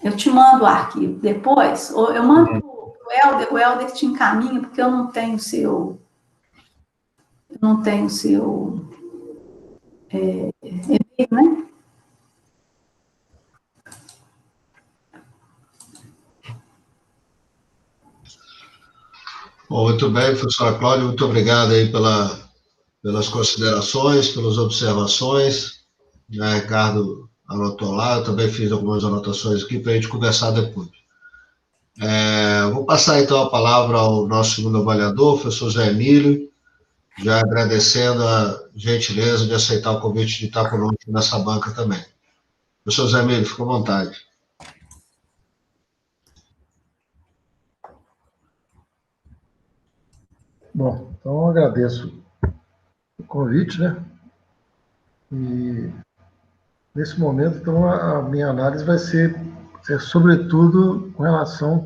Eu te mando o arquivo depois, ou eu mando o Helder te encaminha, porque eu não tenho seu e-mail, né? Bom, muito bem, professora Cláudia, muito obrigado aí pelas considerações, pelas observações. Ricardo anotou lá, eu também fiz algumas anotações aqui para a gente conversar depois. Vou passar então a palavra ao nosso segundo avaliador, o professor Zé Emílio, já agradecendo a gentileza de aceitar o convite de estar conosco nessa banca também. Professor Zé Emílio, fica à vontade. Bom, então eu agradeço o convite, né? E nesse momento, então, a minha análise vai ser sobretudo com relação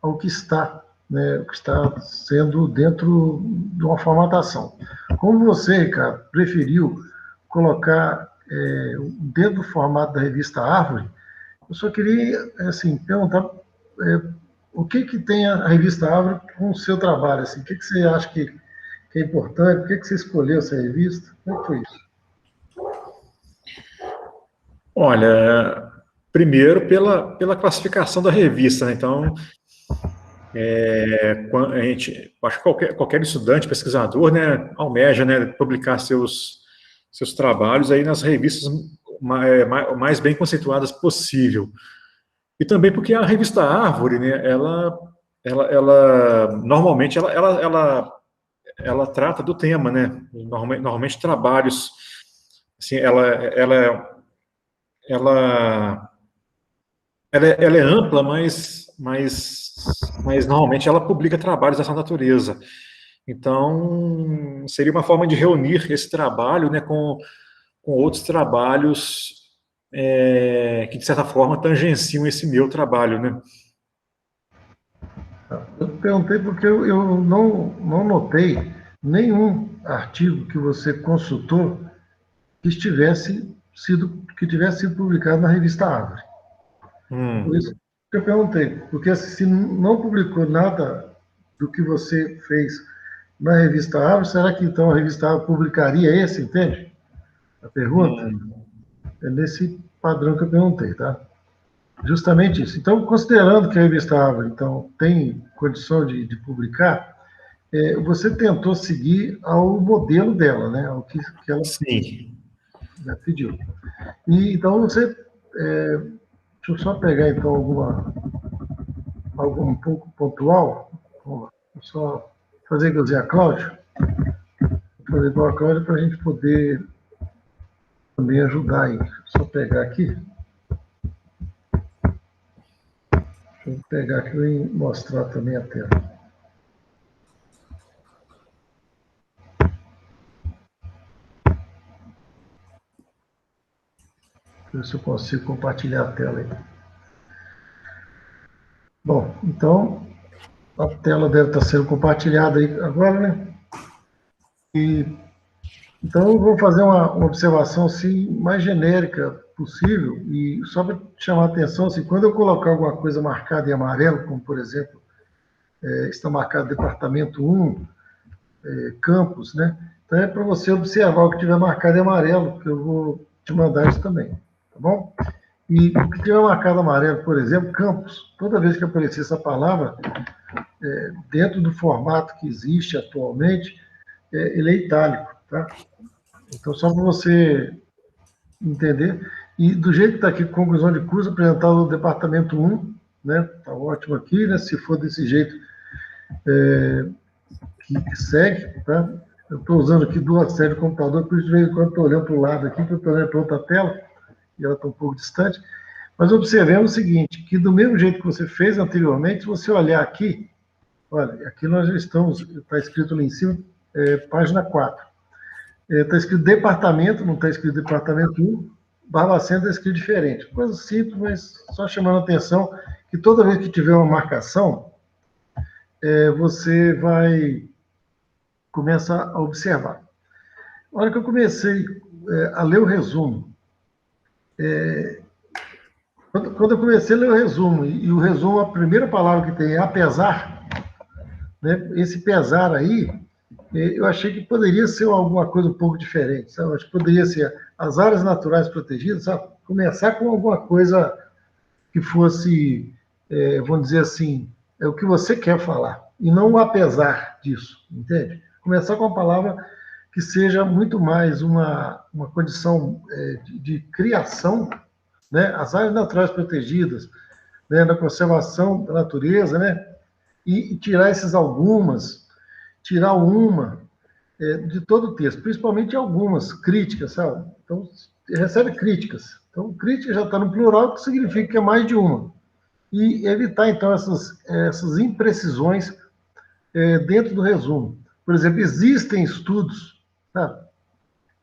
ao que está, né, o que está sendo dentro de uma formatação. Como você, Ricardo, preferiu colocar dentro do formato da revista Árvore, eu só queria, assim, perguntar o que tem a revista Árvore com o seu trabalho, assim, o que você acha que é importante, por que você escolheu essa revista, como é que foi isso? Olha, primeiro pela classificação da revista, né? Então, acho que qualquer estudante, pesquisador, né, almeja, né, publicar seus trabalhos aí nas revistas mais bem conceituadas possível. E também porque a revista Árvore, né, ela normalmente ela trata do tema, né? Normalmente trabalhos, assim, ela é ampla, mas normalmente ela publica trabalhos dessa natureza. Então, seria uma forma de reunir esse trabalho, né, com outros trabalhos que, de certa forma, tangenciam esse meu trabalho, né? perguntei porque eu não notei nenhum artigo que você consultou que tivesse sido publicado na revista Árvore. Por isso que eu perguntei, porque se não publicou nada do que você fez na revista Árvore, será que então a revista Árvore publicaria esse, entende? A pergunta é nesse padrão que eu perguntei, tá? Justamente isso. Então, considerando que a revista Árvore, então, tem condição de publicar, você tentou seguir ao modelo dela, né? Ao que ela Sim. Pediu. E, então, você... deixa eu só pegar, então, algo um pouco pontual. Vou só fazer igualzinho a Cláudia. Fazer igual a Cláudia para a gente poder também ajudar aí. Só pegar aqui. Deixa eu pegar aqui e mostrar também a tela. Ver se eu consigo compartilhar a tela aí. Bom, então, a tela deve estar sendo compartilhada aí agora, né? Então, eu vou fazer uma observação assim, mais genérica possível, e só para chamar a atenção, assim, quando eu colocar alguma coisa marcada em amarelo, como, por exemplo, está marcado Departamento 1, Campus, né? Então, é para você observar o que tiver marcado em amarelo, que eu vou te mandar isso também, tá bom? E o que tiver marcado amarelo, por exemplo, campus, toda vez que aparecer essa palavra, dentro do formato que existe atualmente, ele é itálico, tá? Então, só para você entender. E do jeito que está aqui, conclusão de curso, apresentado no departamento 1, né? Está ótimo aqui, né? Se for desse jeito que segue, tá? Eu estou usando aqui duas séries de computador, por isso de vez em quando estou olhando para o lado aqui, que eu estou olhando para outra tela, e ela está um pouco distante. Mas observemos o seguinte, que do mesmo jeito que você fez anteriormente, se você olhar aqui, olha, aqui nós já estamos, está escrito ali em cima, página 4. Está escrito departamento, não está escrito departamento 1, Barbacena está escrito diferente. Coisa simples, mas só chamando a atenção que toda vez que tiver uma marcação, você vai começar a observar. Na hora que eu comecei a ler o resumo, quando eu comecei a ler o resumo, e o resumo, a primeira palavra que tem é apesar, né? Esse pesar aí, eu achei que poderia ser alguma coisa um pouco diferente, sabe? Eu acho que poderia ser as áreas naturais protegidas, sabe? Começar com alguma coisa que fosse, vamos dizer assim, é o que você quer falar, e não apesar disso, entende? Começar com uma palavra que seja muito mais uma condição de criação, né? As áreas naturais protegidas, né? Na conservação da natureza, né? E tirar esses algumas, tirar uma de todo o texto, principalmente algumas críticas, sabe? Então, recebe críticas. Então, crítica já está no plural, que significa que é mais de uma. E evitar, então, essas imprecisões dentro do resumo. Por exemplo, existem estudos, sabe?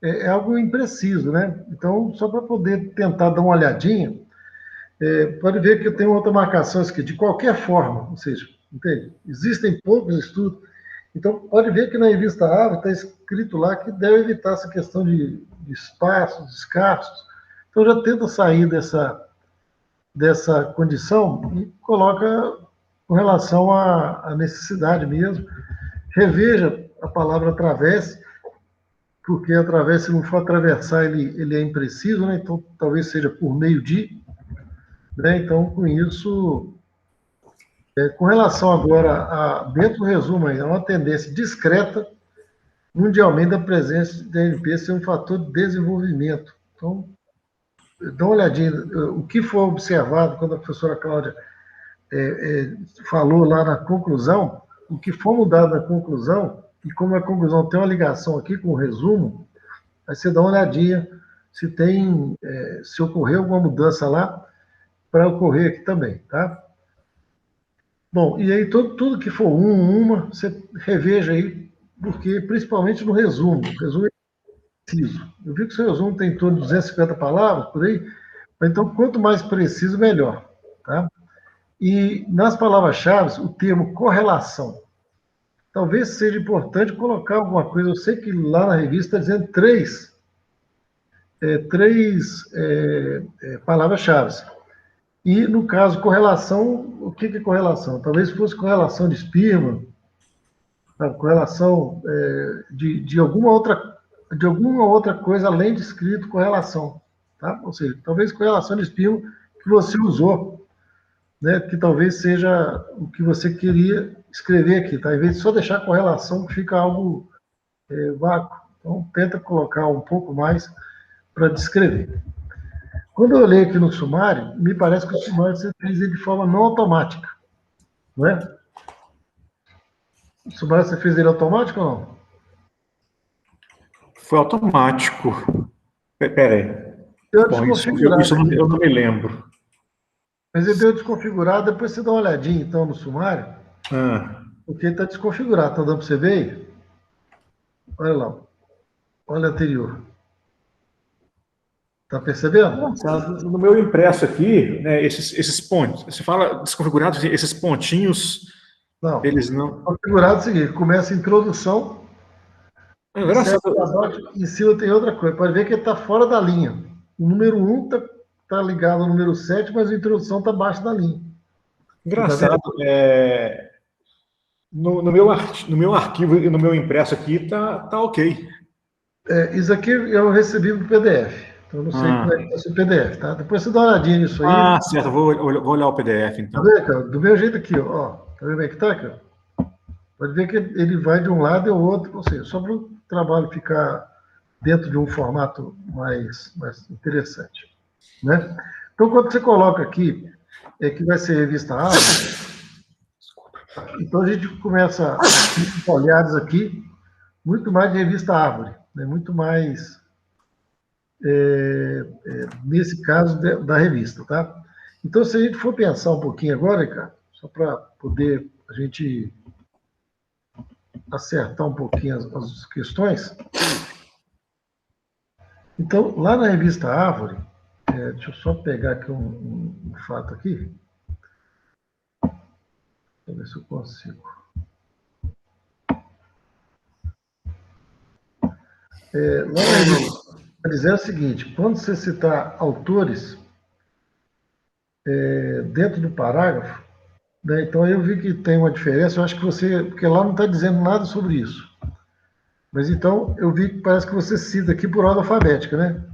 É algo impreciso, né? Então, só para poder tentar dar uma olhadinha, pode ver que eu tenho outra marcação aqui, de qualquer forma, ou seja, entende? Existem poucos estudos. Então, pode ver que na revista Árvore está escrito lá que deve evitar essa questão de espaços, escassos. Então, já tenta sair dessa condição e coloca com relação à necessidade mesmo. Reveja a palavra atravesse, porque através, se não for atravessar, ele é impreciso, né? Então, talvez seja por meio de, né? Então, com isso, com relação agora dentro do resumo, é uma tendência discreta, mundialmente, da presença da ANP ser um fator de desenvolvimento. Então, dá uma olhadinha, o que foi observado quando a professora Cláudia falou lá na conclusão, o que foi mudado na conclusão, e como a conclusão tem uma ligação aqui com o resumo, aí você dá uma olhadinha se ocorreu alguma mudança lá, para ocorrer aqui também, tá? Bom, e aí tudo que for uma, você reveja aí, porque principalmente no resumo. O resumo é preciso. Eu vi que o seu resumo tem em torno de 250 palavras, por aí, então quanto mais preciso, melhor, tá? E nas palavras-chave, o termo correlação. Talvez seja importante colocar alguma coisa. Eu sei que lá na revista está dizendo três palavras-chave. E, no caso, correlação, o que é correlação? Talvez fosse correlação de Spearman, correlação de alguma outra coisa além de escrito correlação. Tá? Ou seja, talvez correlação de Spearman que você usou, né, que talvez seja o que você queria escrever aqui, tá? Em vez de só deixar correlação, que fica algo vácuo. Então, tenta colocar um pouco mais para descrever. Quando eu olhei aqui no sumário, me parece que o sumário você fez ele de forma não automática, não é? O sumário você fez ele automático ou não? Foi automático. Peraí. Bom, isso eu não me lembro. Mas ele deu desconfigurado, depois você dá uma olhadinha, então, no sumário, porque ele está desconfigurado. Está dando para você ver aí? Olha lá. Olha o anterior. Está percebendo? No meu impresso aqui, né, esses pontos, você fala desconfigurado, esses pontinhos, Não. eles não... Configurado é o seguinte, começa a introdução, em cima tem outra coisa, pode ver que ele está fora da linha. O número 1 está ligado ao número 7, mas a introdução está abaixo da linha. Engraçado, no meu arquivo e no meu impresso aqui tá ok. Isso aqui eu recebi no PDF. Então, eu não sei como é que está o PDF, tá? Depois você dá uma olhadinha nisso aí. Certo, vou olhar o PDF, então. Tá vendo, cara? Do meu jeito aqui, ó. Tá vendo como é que tá, cara? Pode ver que ele vai de um lado e o outro, ou seja, só para o trabalho ficar dentro de um formato mais interessante, né? Então, quando você coloca aqui, que vai ser revista Árvore, então a gente começa a olhares aqui, muito mais de revista Árvore, né? Muito mais... nesse caso da revista, tá? Então, se a gente for pensar um pouquinho agora, cara, só para poder a gente acertar um pouquinho as questões. Então, lá na revista Árvore, deixa eu só pegar aqui um fato aqui. Deixa eu ver se eu consigo. Lá na revista, dizer o seguinte, quando você citar autores dentro do parágrafo, né, então eu vi que tem uma diferença, eu acho que porque lá não está dizendo nada sobre isso. Mas então eu vi que parece que você cita aqui por ordem alfabética, né?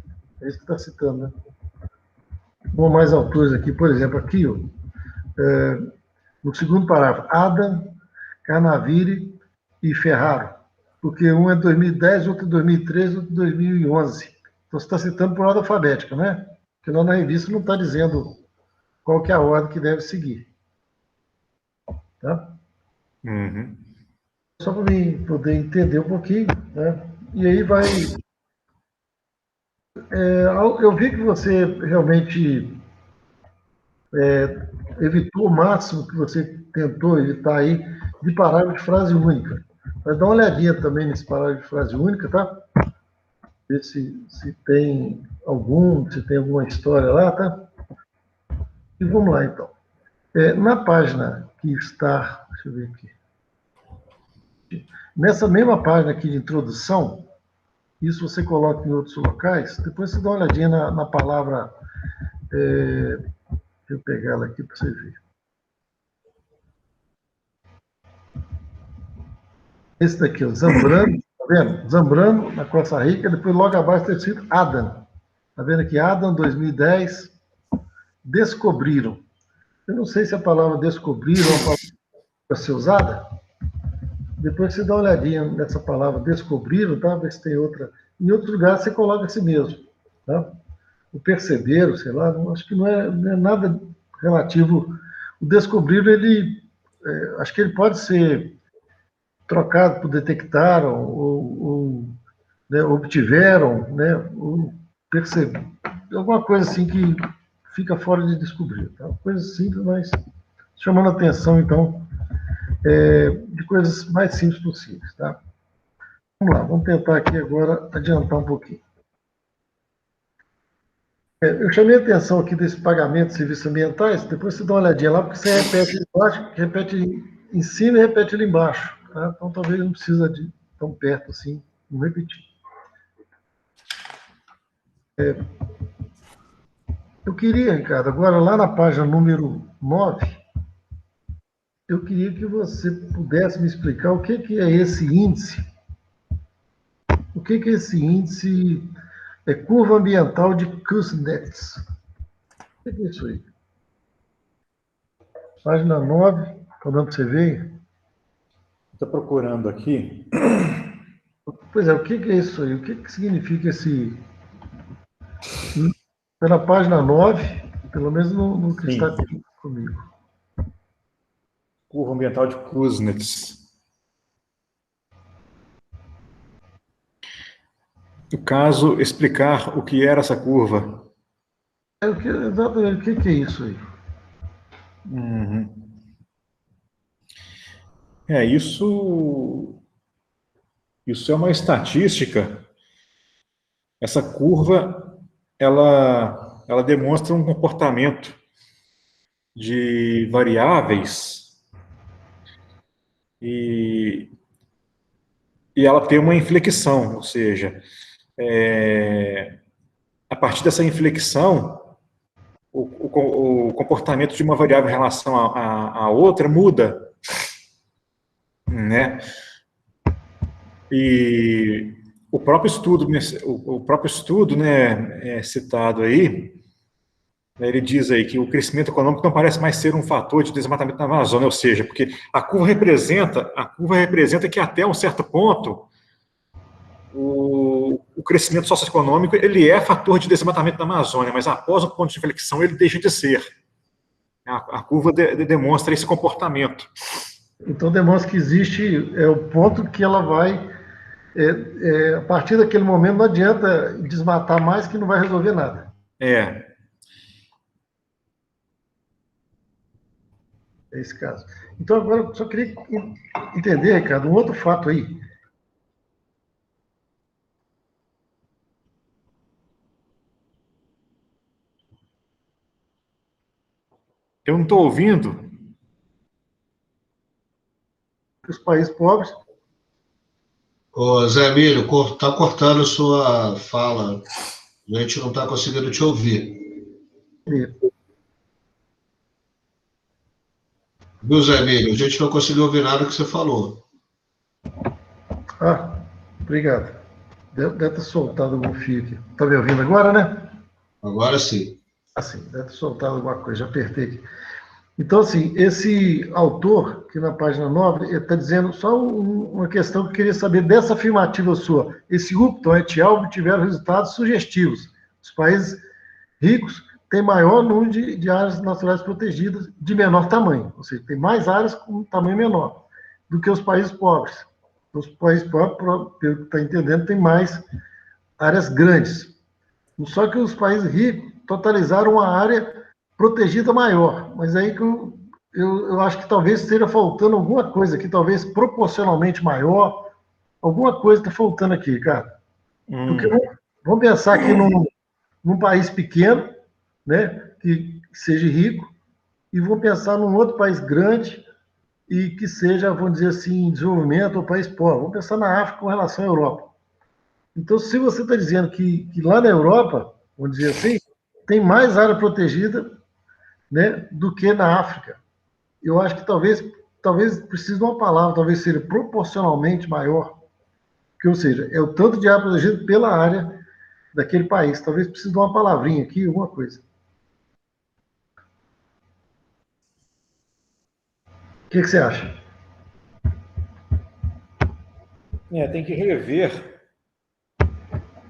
É isso que está citando, né? Vou mais autores aqui, por exemplo, aqui, ó, no segundo parágrafo, Adam, Carnaviri e Ferraro, porque um é 2010, outro é 2013, outro é 2011. Então, você está citando por ordem alfabética, né? Porque lá na revista não está dizendo qual que é a ordem que deve seguir. Tá? Uhum. Só para mim poder entender um pouquinho, né? E aí vai... eu vi que você realmente evitou o máximo que você tentou evitar aí de parágrafo de frase única. Mas dá uma olhadinha também nesse parágrafo de frase única, tá? Ver se tem alguma história lá, tá? E vamos lá, então. Na página que está... Deixa eu ver aqui. Nessa mesma página aqui de introdução, isso você coloca em outros locais, depois você dá uma olhadinha na palavra... deixa eu pegar ela aqui para você ver. Esse daqui, o Zambrano, tá vendo? Zambrano, na Costa Rica, depois logo abaixo está escrito Adam. Tá vendo aqui? Adam, 2010, descobriram. Eu não sei se a palavra descobriram é uma palavra para ser usada. Depois você dá uma olhadinha nessa palavra descobriram, tá? Ver se tem outra. Em outros lugares você coloca assim mesmo, tá? O perceberam, sei lá, acho que não é nada relativo. O descobriram, acho que ele pode ser trocado por detectaram, ou né, obtiveram, né, ou perceberam. Alguma coisa assim que fica fora de descobrir. Tá? Coisa simples, mas chamando a atenção, então, de coisas mais simples possíveis. Tá? Vamos lá, vamos tentar aqui agora adiantar um pouquinho. Eu chamei a atenção aqui desse pagamento de serviços ambientais, depois você dá uma olhadinha lá, porque você repete ali embaixo, repete em cima e repete ali embaixo. Tá? Então, talvez não precisa de tão perto assim, não repetir. Eu queria, Ricardo, agora lá na página número 9, eu queria que você pudesse me explicar o que é esse índice. O que é esse índice? É curva ambiental de Kuznets. O que é isso aí? Página 9, está dando para você ver? Estou procurando aqui. Pois é, o que é isso aí? O que significa esse... Pela página 9, pelo menos no que está aqui comigo. Curva ambiental de Kuznets. No caso, explicar o que era essa curva. Exatamente, o que é isso aí? Uhum. Isso é uma estatística. Essa curva, ela demonstra um comportamento de variáveis e ela tem uma inflexão, ou seja, a partir dessa inflexão, o comportamento de uma variável em relação à outra muda, né? E o próprio estudo, né, citado aí, né, ele diz aí que o crescimento econômico não parece mais ser um fator de desmatamento na Amazônia, ou seja, porque a curva representa que até um certo ponto o crescimento socioeconômico ele é fator de desmatamento na Amazônia, mas após um ponto de inflexão ele deixa de ser. A curva demonstra esse comportamento. Então demonstra que existe o ponto que ela vai, a partir daquele momento não adianta desmatar mais que não vai resolver nada. É esse caso. Então agora eu só queria entender, Ricardo, um outro fato aí. Eu não estou ouvindo. Os países pobres... Ô, Zé Emílio, está cortando sua fala. A gente não está conseguindo te ouvir. Viu, Zé Emílio? A gente não conseguiu ouvir nada que você falou. Ah, obrigado. Deve ter soltado algum fio aqui. Está me ouvindo agora, né? Agora sim. Assim, deve ter soltado alguma coisa, já apertei aqui. Então, assim, esse autor, que na página 9, ele está dizendo só uma questão que eu queria saber dessa afirmativa sua. Esse Upton et al. Obtiveram resultados sugestivos. Os países ricos têm maior número de áreas naturais protegidas de menor tamanho, ou seja, tem mais áreas com tamanho menor do que os países pobres. Os países pobres, pelo que está entendendo, tem mais áreas grandes. Só que os países ricos totalizaram uma área protegida maior, mas aí que eu acho que talvez esteja faltando alguma coisa aqui, talvez proporcionalmente maior, alguma coisa está faltando aqui, cara. Porque vamos pensar aqui num país pequeno, né, que seja rico, e vamos pensar num outro país grande e que seja, vamos dizer assim, em desenvolvimento, ou país pobre. Vamos pensar na África com relação à Europa. Então, se você está dizendo que lá na Europa, vamos dizer assim, tem mais área protegida, né, do que na África. Eu acho que talvez precise de uma palavra, talvez seja proporcionalmente maior, que, ou seja, é o tanto de área protegida pela área daquele país. Talvez precise de uma palavrinha aqui, alguma coisa. O que você acha? Tem que rever.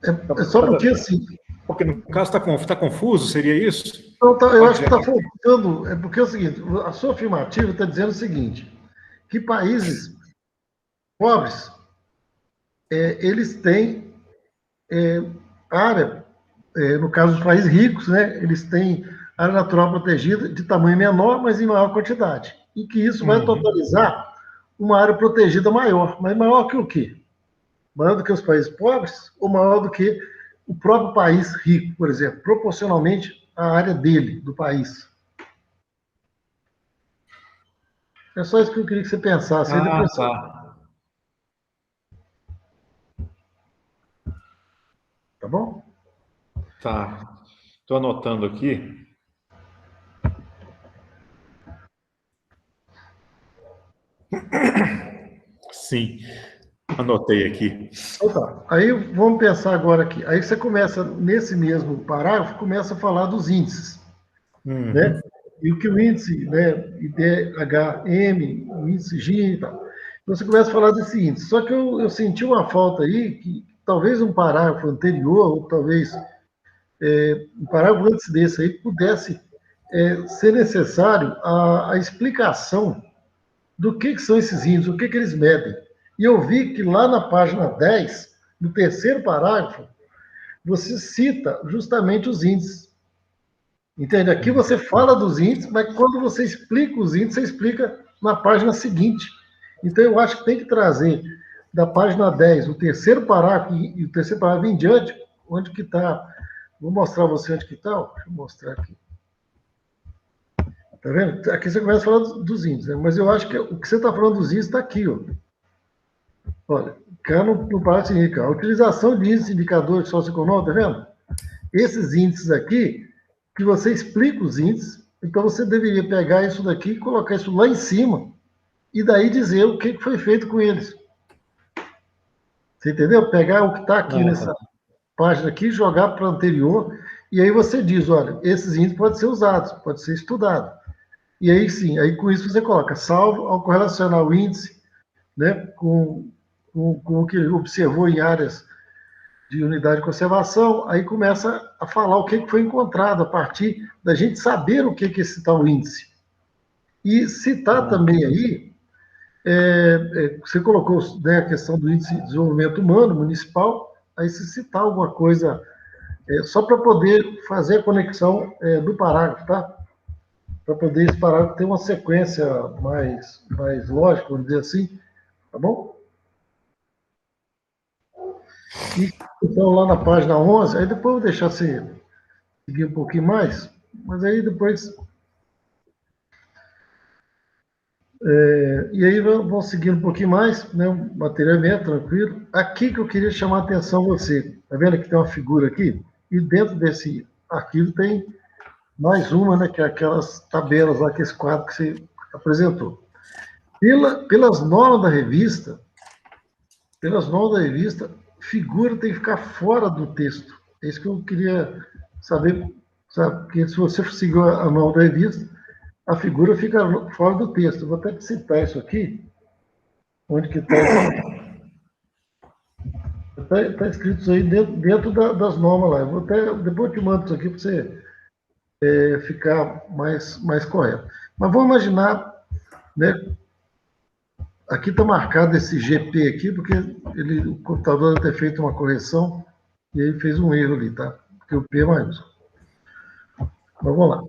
É só porque assim... Porque no caso está confuso, seria isso? Não, eu acho que está faltando. É porque é o seguinte, a sua afirmativa está dizendo o seguinte, que países pobres, eles têm área, no caso dos países ricos, né, eles têm área natural protegida de tamanho menor, mas em maior quantidade. E que isso vai totalizar uma área protegida maior. Mas maior que o quê? Maior do que os países pobres ou maior do que o próprio país rico, por exemplo, proporcionalmente à área dele, do país. É só isso que eu queria que você pensasse. Aí depois tá. Tá bom? Tá. Estou anotando aqui. Sim, anotei aqui. Então tá. Aí vamos pensar agora aqui. Aí você começa, nesse mesmo parágrafo, começa a falar dos índices, né? E o que o índice, né, IDHM, o índice Gini e tal. Então você começa a falar desse índice. Só que eu senti uma falta aí, que talvez um parágrafo anterior, ou talvez um parágrafo antes desse aí, pudesse ser necessário a explicação do que são esses índices, o que eles medem. E eu vi que lá na página 10, no terceiro parágrafo, você cita justamente os índices. Entende? Aqui você fala dos índices, mas quando você explica os índices, você explica na página seguinte. Então, eu acho que tem que trazer da página 10, o terceiro parágrafo e o terceiro parágrafo em diante, onde que está. Vou mostrar a você onde que está. Deixa eu mostrar aqui. Tá vendo? Aqui você começa a falar dos índices, né? Mas eu acho que o que você está falando dos índices está aqui, ó. Olha, cá no parágrafo seguinte, a utilização de índices indicadores socioeconômicos, tá vendo? Esses índices aqui, que você explica os índices, então você deveria pegar isso daqui e colocar isso lá em cima, e daí dizer o que foi feito com eles. Você entendeu? Pegar o que está aqui nessa página aqui, jogar para o anterior, e aí você diz, olha, esses índices podem ser usados, pode ser estudado. E aí sim, aí com isso você coloca, salvo ao correlacionar o índice, né, com o que observou em áreas de unidade de conservação, aí começa a falar o que foi encontrado a partir da gente saber o que é esse tal índice. E citar também aí, você colocou, né, a questão do índice de desenvolvimento humano municipal, aí se citar alguma coisa, só para poder fazer a conexão do parágrafo, tá? Para poder esse parágrafo ter uma sequência mais lógica, vamos dizer assim, tá bom? E então, lá na página 11, aí depois eu vou deixar você seguir um pouquinho mais, mas aí depois. E aí vão seguindo um pouquinho mais, né? O materialmente, tranquilo. Aqui que eu queria chamar a atenção você. Tá vendo que tem uma figura aqui? E dentro desse arquivo tem mais uma, né? Que é aquelas tabelas lá, aquele quadro que você apresentou. Pelas normas da revista, figura tem que ficar fora do texto. É isso que eu queria saber, sabe? Porque se você seguir a norma da revista, a figura fica fora do texto. Eu vou até citar isso aqui. Onde que está? Está escrito isso aí dentro das normas lá. Depois eu te mando isso aqui para você ficar mais correto. Mas vamos imaginar, né? Aqui está marcado esse GP aqui, porque o computador deve ter feito uma correção e aí fez um erro ali, tá? Porque o P é maiúsculo. Mas vamos lá.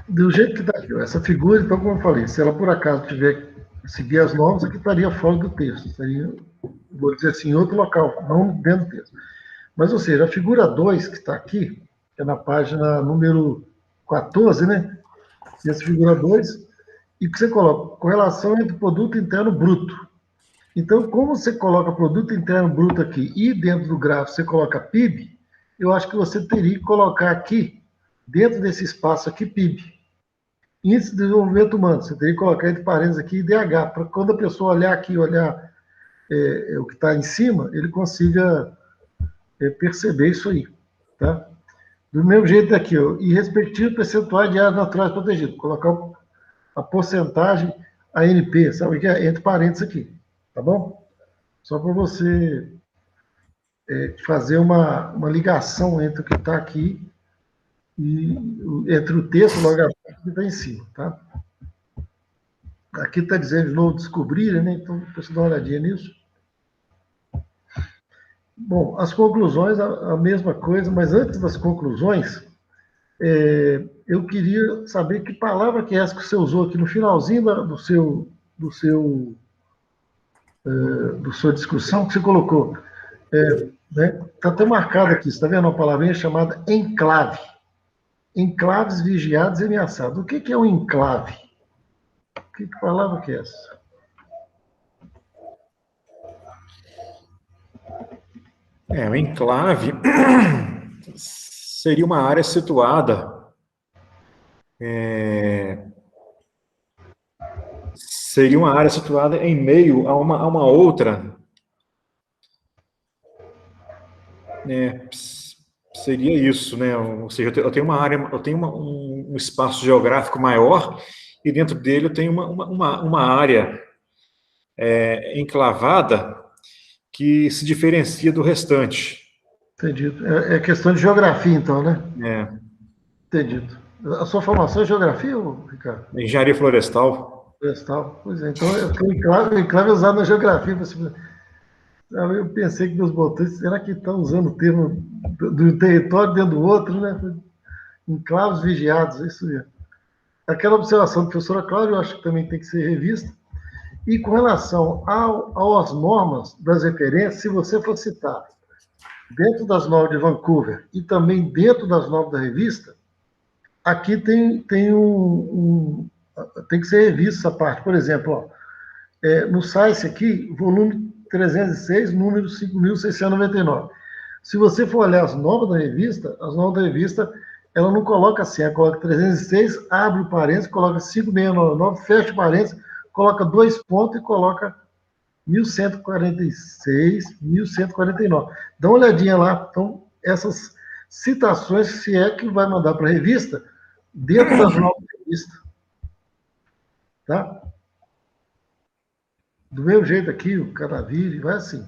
Do jeito que está aqui, ó, essa figura, então, como eu falei, se ela por acaso tiver que seguir as normas, aqui estaria fora do texto, estaria, vou dizer assim, em outro local, não dentro do texto. Mas, ou seja, a figura 2 que está aqui, que é na página número 14, né? E essa figura 2, e que você coloca correlação entre produto interno bruto. Então, como você coloca produto interno bruto aqui e dentro do gráfico você coloca PIB, eu acho que você teria que colocar aqui, dentro desse espaço aqui, PIB. Índice de Desenvolvimento Humano, você teria que colocar entre parênteses aqui IDH, para quando a pessoa olhar aqui, olhar o que está em cima, ele consiga perceber isso aí, tá? Do mesmo jeito aqui, ó, e respectivo percentual de áreas naturais protegidas, colocar a porcentagem ANP, sabe o que é? Entre parênteses aqui, tá bom? Só para você fazer uma ligação entre o que está aqui e entre o texto logo abaixo que está em cima, tá? Aqui está dizendo de novo descobrir, né? Então, você dá uma olhadinha nisso. Bom, as conclusões, a mesma coisa, mas antes das conclusões, eu queria saber que palavra que é essa que você usou aqui no finalzinho do seu da sua discussão, que você colocou. Né? Está até marcado aqui, você está vendo uma palavrinha chamada enclave. Enclaves vigiados e ameaçados. O que é um enclave? Que palavra que é essa? O enclave seria uma área situada em meio a uma outra. Seria isso, né? Ou seja, eu tenho uma área, eu tenho um espaço geográfico maior e dentro dele eu tenho uma área enclavada que se diferencia do restante. Entendido. É questão de geografia, então, né? Entendido. A sua formação é geografia, Ricardo? Engenharia florestal. Florestal. Pois é, então o enclave é usado na geografia. Eu pensei que meus botões, será que estão usando o termo do território dentro do outro, né? Enclaves vigiados, isso mesmo. Aquela observação da professora Cláudia, eu acho que também tem que ser revista. E com relação às normas das referências, se você for citar dentro das normas de Vancouver e também dentro das normas da revista, aqui tem que ser revista essa parte. Por exemplo, no site aqui, volume 306, número 5.699. Se você for olhar as normas da revista, ela não coloca assim, ela coloca 306, abre o parênteses, coloca 5.699, fecha o parênteses, coloca 2 pontos e coloca 1146, 1149. Dá uma olhadinha lá. Então, essas citações, se é que vai mandar para a revista, dentro das normas da revista. Tá? Do meu jeito aqui, o Canavire, vai assim.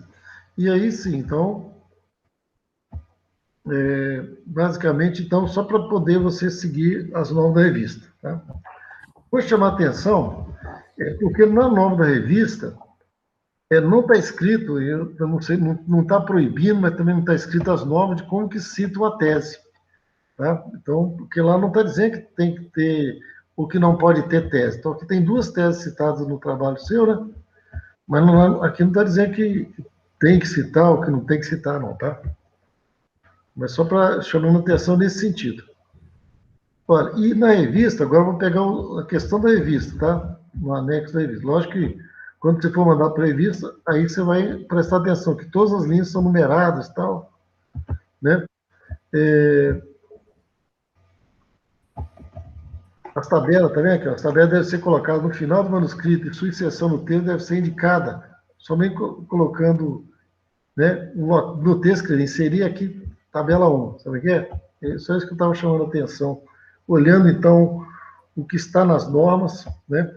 E aí, sim, então, basicamente, então, só para poder você seguir as normas da revista. Tá? Vou chamar a atenção, porque na norma da revista, não está escrito, eu não sei, não está proibindo, mas também não está escrito as normas de como que cita uma tese. Tá? Então, porque lá não está dizendo que tem que ter, ou que não pode ter tese. Então, aqui tem 2 teses citadas no trabalho seu, né? Mas aqui não está dizendo que tem que citar ou que não tem que citar, não, tá? Mas só para chamar a atenção nesse sentido. Olha, e na revista, agora vamos pegar a questão da revista, tá? No anexo da revista. Lógico que quando você for mandar para a revista, aí você vai prestar atenção que todas as linhas são numeradas e tal, né? As tabelas, tá vendo aqui? As tabelas devem ser colocadas no final do manuscrito e sua inserção no texto deve ser indicada, somente colocando, né, no texto que ele inserir aqui, tabela 1, sabe o que é? É só isso que eu estava chamando a atenção. Olhando, então, o que está nas normas, né?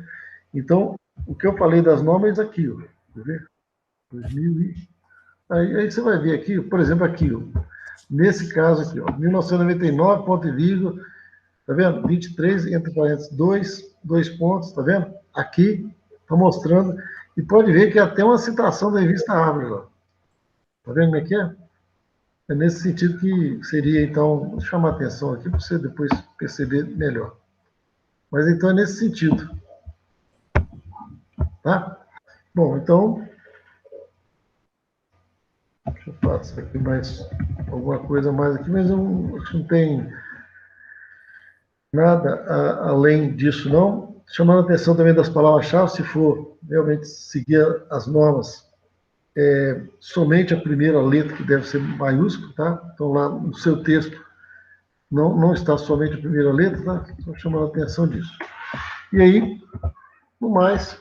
Então, o que eu falei das normas é aqui, ó. Quer ver? 2000 e... Aí você vai ver aqui, por exemplo, aqui, ó, nesse caso aqui, ó, 1999, ponto e vírgula, tá vendo? 23, entre parênteses, 2 pontos, tá vendo? Aqui, tá mostrando, e pode ver que é até uma citação da revista Árvore, ó. Tá vendo como é que é? É nesse sentido que seria, então, vou chamar a atenção aqui para você depois perceber melhor. Mas, então, é nesse sentido. Tá? Bom, então, deixa eu passar aqui mais alguma coisa mais aqui, mas eu acho que não tem nada além disso, não. Chamando a atenção também das palavras-chave, se for realmente seguir as normas, somente a primeira letra que deve ser maiúsculo, tá? Então, lá no seu texto, não está somente a primeira letra, tá? Estou chamando a atenção disso. E aí, no mais,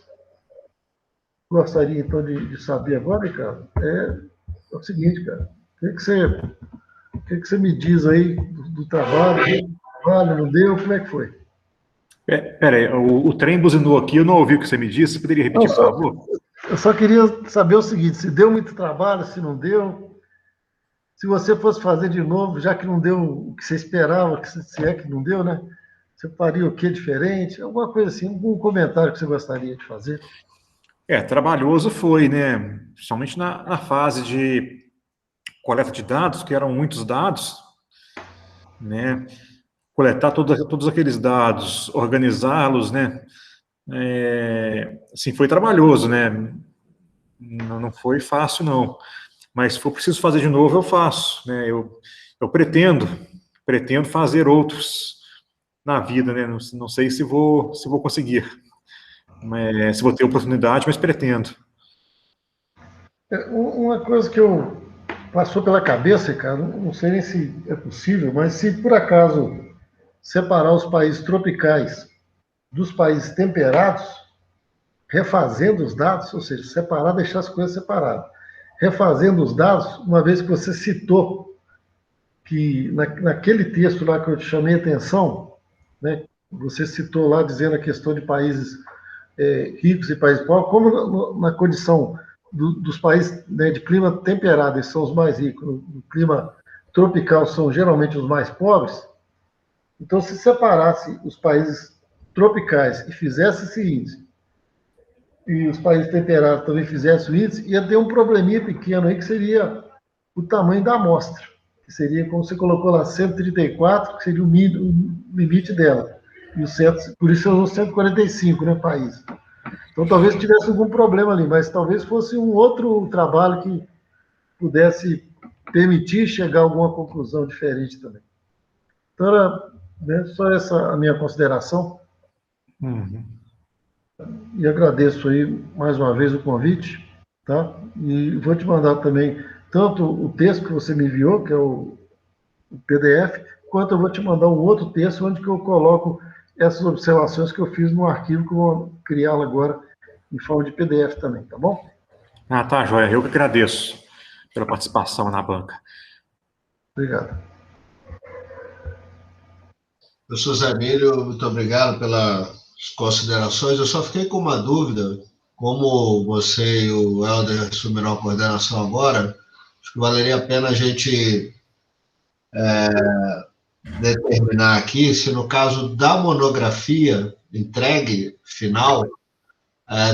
gostaria, então, de saber agora, Ricardo, é o seguinte, cara, o que você me diz aí do trabalho? Não deu? Como é que foi? Peraí, o trem buzinou aqui, eu não ouvi o que você me disse, você poderia repetir, por favor? Eu só queria saber o seguinte, se deu muito trabalho, se não deu, se você fosse fazer de novo, já que não deu o que você esperava, se é que não deu, né? Você faria o que diferente? Alguma coisa assim, algum comentário que você gostaria de fazer? Trabalhoso foi, né? Principalmente na fase de coleta de dados, que eram muitos dados, né? Coletar todos aqueles dados, organizá-los, né? Assim, foi trabalhoso, né? Não foi fácil, não. Mas se for preciso fazer de novo, eu faço, né? Eu pretendo fazer outros na vida, né? Não sei se vou conseguir, mas, se vou ter oportunidade, mas pretendo. Uma coisa que passou pela cabeça, cara, não sei nem se é possível, mas se por acaso separar os países tropicais dos países temperados, refazendo os dados, ou seja, separar, deixar as coisas separadas, refazendo os dados, uma vez que você citou que naquele texto lá que eu te chamei a atenção, né, você citou lá dizendo a questão de países ricos e países pobres, como na condição dos países, né, de clima temperado, eles são os mais ricos, no clima tropical são geralmente os mais pobres. Então, se separasse os países tropicais e fizesse esse índice, e os países temperados também fizessem o índice, ia ter um probleminha pequeno aí, que seria o tamanho da amostra, que seria, como você colocou lá, 134, que seria o limite dela. E por isso eu uso 145, né, país. Então, talvez tivesse algum problema ali, mas talvez fosse um outro trabalho que pudesse permitir chegar a alguma conclusão diferente também. Então, era, né, só essa a minha consideração. Uhum. E agradeço aí mais uma vez o convite, tá? E vou te mandar também tanto o texto que você me enviou, que é o PDF, quanto eu vou te mandar um outro texto onde que eu coloco essas observações que eu fiz no arquivo, que eu vou criá-lo agora em forma de PDF também, tá bom? Ah, tá, joia. Eu que agradeço pela participação na banca. Obrigado. Professor Zé Emílio, muito obrigado pelas considerações. Eu só fiquei com uma dúvida, como você e o Helder assumiram a coordenação agora, acho que valeria a pena a gente determinar aqui se, no caso da monografia entregue final,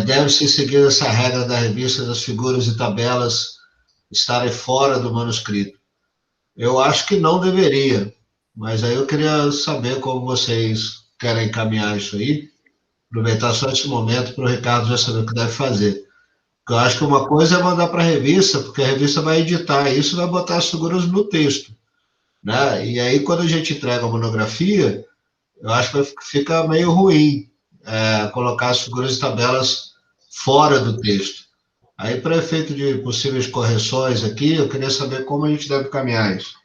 deve-se seguir essa regra da revista das figuras e tabelas estarem fora do manuscrito. Eu acho que não deveria, mas aí eu queria saber como vocês querem encaminhar isso aí. Aproveitar só esse momento para o Ricardo já saber o que deve fazer. Porque eu acho que uma coisa é mandar para a revista, porque a revista vai editar isso e vai botar as figuras no texto, né? E aí, quando a gente entrega a monografia, eu acho que fica meio ruim colocar as figuras e tabelas fora do texto. Aí, para efeito de possíveis correções aqui, eu queria saber como a gente deve caminhar isso.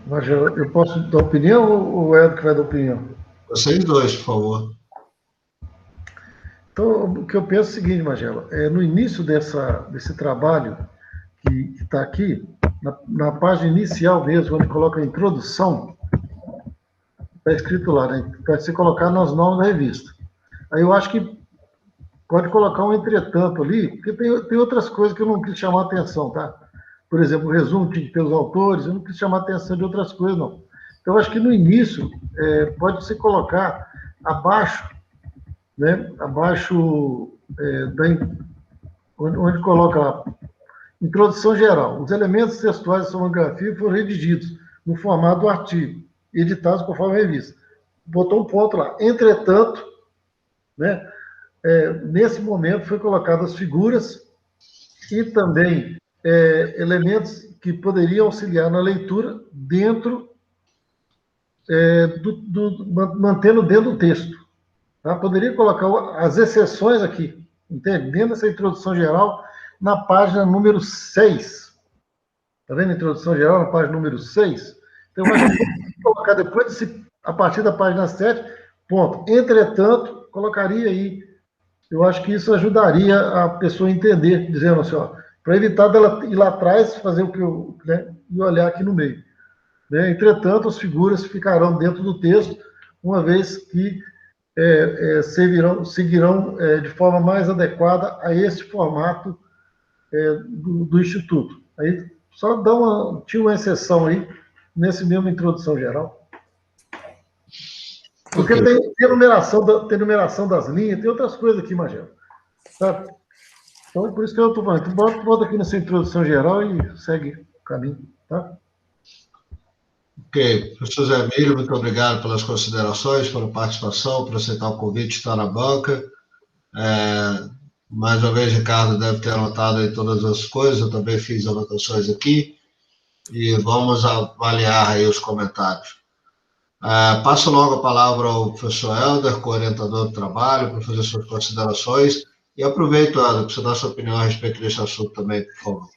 Mas eu posso dar opinião ou é o que vai dar opinião? Vocês dois, por favor. Então, o que eu penso é o seguinte, Magela, no início desse trabalho que está aqui, na página inicial mesmo, onde coloca a introdução, está escrito lá, né? Para você colocar nos nomes da revista. Aí eu acho que pode colocar um entretanto ali, porque tem outras coisas que eu não quis chamar a atenção, tá? Por exemplo, o resumo tinha que ter os autores, eu não quis chamar a atenção de outras coisas, não. Então, eu acho que no início, pode se colocar abaixo, né? Abaixo, onde coloca lá, introdução geral. Os elementos textuais da sonografia foram redigidos no formato do artigo, editados conforme a revista. Botou um ponto lá. Entretanto, né? Nesse momento foi colocadas as figuras e também elementos que poderiam auxiliar na leitura dentro, mantendo dentro do texto. Tá? Poderia colocar as exceções aqui, entende? Dentro dessa introdução geral, na página número 6. Está vendo a introdução geral na página número 6? Então, eu acho que colocar depois, a partir da página 7, ponto. Entretanto, colocaria aí. Eu acho que isso ajudaria a pessoa a entender, dizendo assim, ó, para evitar dela ir lá atrás, fazer o que eu, né, e olhar aqui no meio. Né? Entretanto, as figuras ficarão dentro do texto, uma vez que seguirão de forma mais adequada a esse formato do Instituto. Aí só tinha uma exceção aí, nesse mesmo introdução geral. Porque tem numeração das linhas, tem outras coisas aqui, Magela. Sabe? Então, por isso que eu estou falando. Bota aqui nessa introdução geral e segue o caminho. Tá? Ok. Professor Zé Emílio, muito obrigado pelas considerações, pela participação, por aceitar o convite de estar na banca. Mais uma vez, Ricardo deve ter anotado aí todas as coisas, eu também fiz anotações aqui, e vamos avaliar aí os comentários. Passo logo a palavra ao professor Helder, co-orientador do trabalho, para fazer suas considerações, e aproveito, Helder, para você dar sua opinião a respeito desse assunto também, por favor.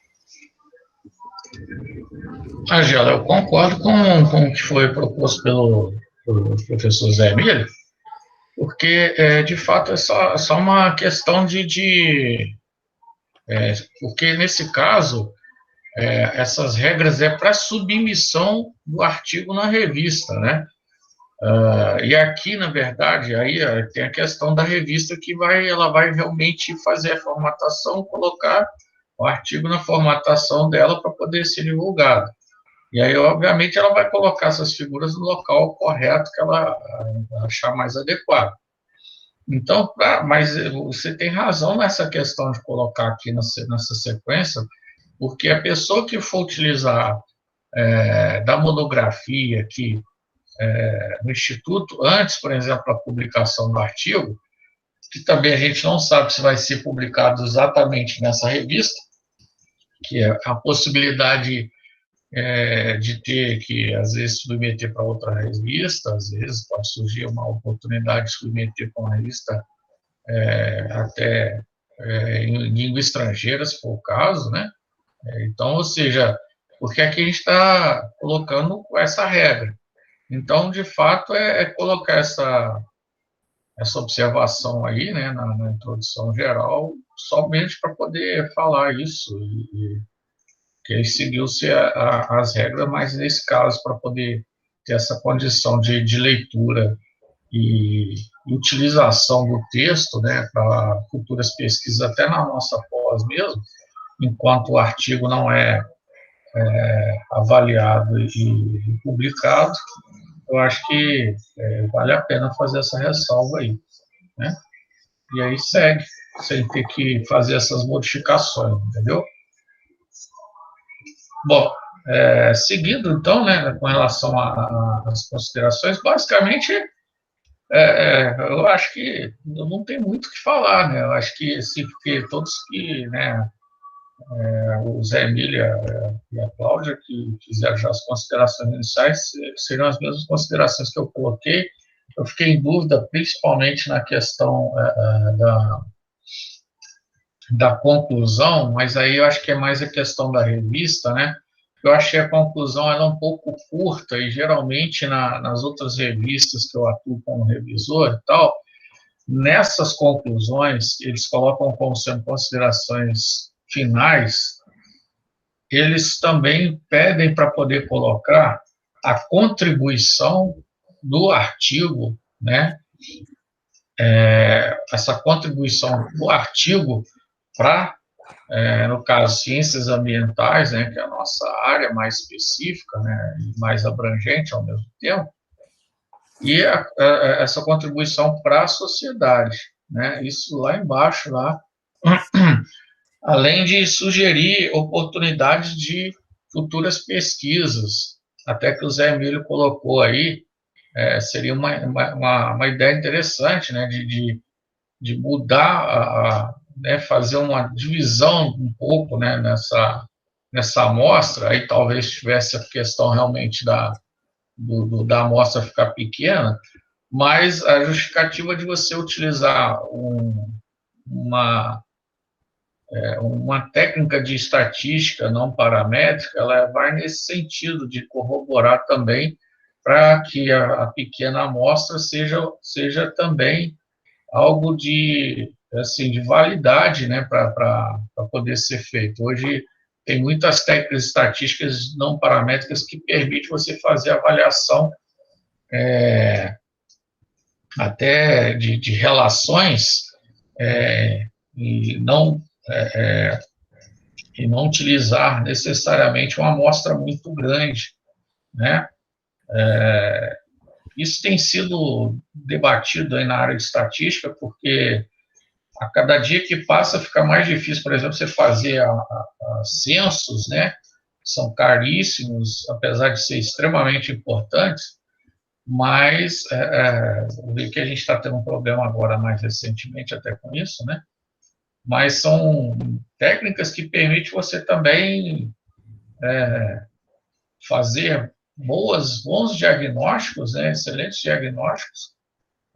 Angela, eu concordo com o que foi proposto pelo professor Zé Emílio, porque, de fato, é só uma questão porque, nesse caso, essas regras para submissão do artigo na revista, né? E aqui, na verdade, aí tem a questão da revista que ela vai realmente fazer a formatação, colocar o artigo na formatação dela para poder ser divulgado. E aí, obviamente, ela vai colocar essas figuras no local correto que ela achar mais adequado. Então, mas você tem razão nessa questão de colocar aqui nessa sequência, porque a pessoa que for utilizar da monografia aqui no Instituto, antes, por exemplo, da publicação do artigo, que também a gente não sabe se vai ser publicado exatamente nessa revista, que é a possibilidade de ter que, às vezes, submeter para outra revista, às vezes pode surgir uma oportunidade de submeter para uma revista até em língua estrangeira, se for o caso, né? Então, ou seja, porque aqui a gente está colocando essa regra. Então, de fato, colocar essa observação aí, né, na introdução geral, somente para poder falar isso, que aí seguiu-se as regras, mas nesse caso, para poder ter essa condição de leitura e utilização do texto, né, para futuras pesquisas, até na nossa pós mesmo, enquanto o artigo não é avaliado e publicado, eu acho que vale a pena fazer essa ressalva aí, né? E aí segue, sem ter que fazer essas modificações, entendeu? Bom, seguindo então, né, com relação às considerações, basicamente, eu acho que não tem muito o que falar, né? Eu acho que, assim, porque todos que, né, o Zé Emília e a Cláudia, que fizeram já as considerações iniciais, seriam as mesmas considerações que eu coloquei. Eu fiquei em dúvida, principalmente na questão da conclusão, mas aí eu acho que é mais a questão da revista, né? Eu achei a conclusão ela um pouco curta, e geralmente nas outras revistas que eu atuo como revisor e tal, nessas conclusões, eles colocam como sendo considerações finais, eles também pedem para poder colocar a contribuição do artigo, né? Essa contribuição do artigo para, no caso, ciências ambientais, né, que é a nossa área mais específica, né, e mais abrangente ao mesmo tempo, e essa contribuição para a sociedade, né? Isso lá embaixo, lá, além de sugerir oportunidades de futuras pesquisas, até que o Zé Emílio colocou aí, seria uma ideia interessante, né, de mudar, né, fazer uma divisão um pouco, né, nessa amostra, aí talvez tivesse a questão realmente da amostra ficar pequena, mas a justificativa de você utilizar uma técnica de estatística não paramétrica, ela vai nesse sentido de corroborar também para que a pequena amostra seja também algo de validade, né, para poder ser feito. Hoje tem muitas técnicas estatísticas não paramétricas que permitem você fazer avaliação até de relações e não utilizar necessariamente uma amostra muito grande, né? Isso tem sido debatido aí na área de estatística, porque a cada dia que passa fica mais difícil, por exemplo, você fazer censos, né? São caríssimos, apesar de ser extremamente importantes, mas eu vi que a gente está tendo um problema agora mais recentemente até com isso, né? mas são técnicas que permitem você também fazer bons diagnósticos, né, excelentes diagnósticos,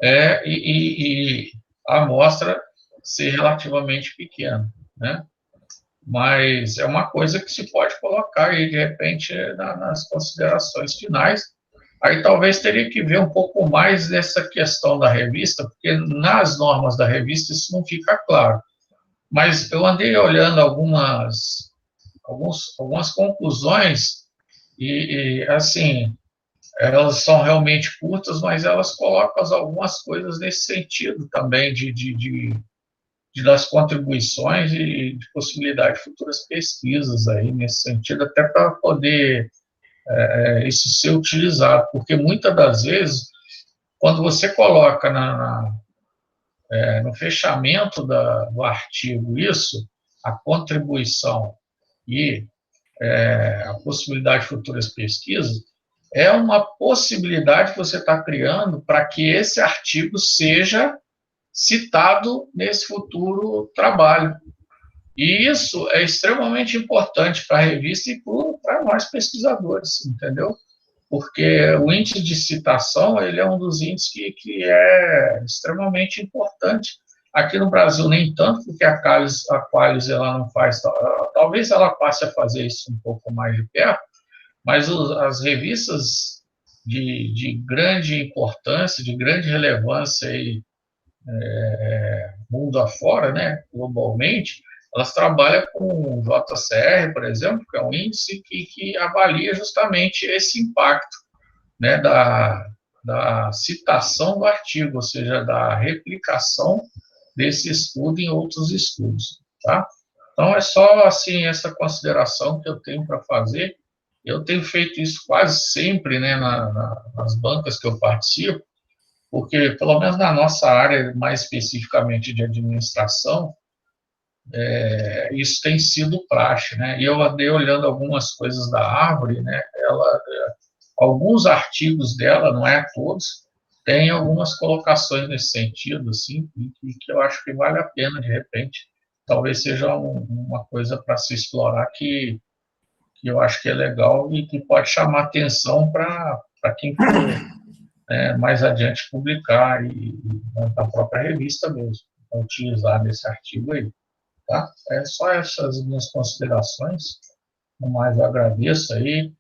e a amostra ser relativamente pequena, né? Mas é uma coisa que se pode colocar aí, de repente, nas considerações finais. Aí talvez teria que ver um pouco mais dessa questão da revista, porque nas normas da revista isso não fica claro. Mas eu andei olhando algumas conclusões assim, elas são realmente curtas, mas elas colocam algumas coisas nesse sentido também, das contribuições e de possibilidade de futuras pesquisas aí nesse sentido, até para poder isso ser utilizado, porque muitas das vezes, quando você coloca no fechamento do artigo isso, a contribuição e a possibilidade de futuras pesquisas, é uma possibilidade que você está criando para que esse artigo seja citado nesse futuro trabalho. E isso é extremamente importante para a revista e para nós pesquisadores, entendeu? Porque o índice de citação, ele é um dos índices que é extremamente importante. Aqui no Brasil, nem tanto, porque a Qualis ela não faz, talvez ela passe a fazer isso um pouco mais de perto, mas as revistas de grande importância, de grande relevância aí, mundo afora, né, globalmente, elas trabalham com o JCR, por exemplo, que é um índice que avalia justamente esse impacto, né, da citação do artigo, ou seja, da replicação desse estudo em outros estudos, tá? Então, é só, assim, essa consideração que eu tenho para fazer. Eu tenho feito isso quase sempre, né, nas bancas que eu participo, porque, pelo menos na nossa área, mais especificamente de administração, isso tem sido praxe, né? E eu andei olhando algumas coisas da Árvore, né? Alguns artigos dela, não é todos, tem algumas colocações nesse sentido, assim, e que eu acho que vale a pena, de repente, talvez seja uma coisa para se explorar que eu acho que é legal e que pode chamar atenção para quem for mais adiante publicar e na própria revista mesmo, utilizar nesse artigo aí. Tá? É só essas minhas considerações. No mais, eu agradeço aí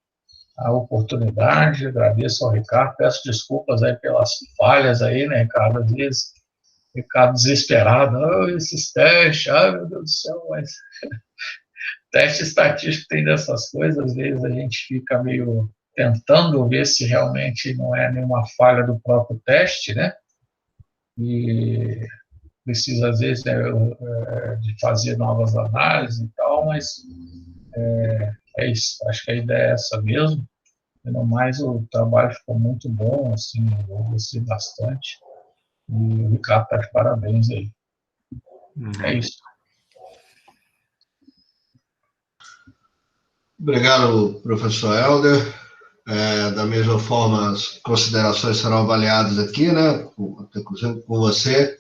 a oportunidade, agradeço ao Ricardo, peço desculpas aí pelas falhas aí, né, Ricardo? Às vezes, Ricardo desesperado, esses testes, meu Deus do céu, mas teste estatístico tem dessas coisas, às vezes a gente fica meio tentando ver se realmente não é nenhuma falha do próprio teste, né? E precisa, às vezes, de fazer novas análises e tal, mas é isso, acho que a ideia é essa mesmo. No mais, o trabalho ficou muito bom, assim, eu gostei bastante, e o Ricardo está de parabéns aí. É isso. Obrigado, professor Helder. Da mesma forma, as considerações serão avaliadas aqui, né, inclusive com você.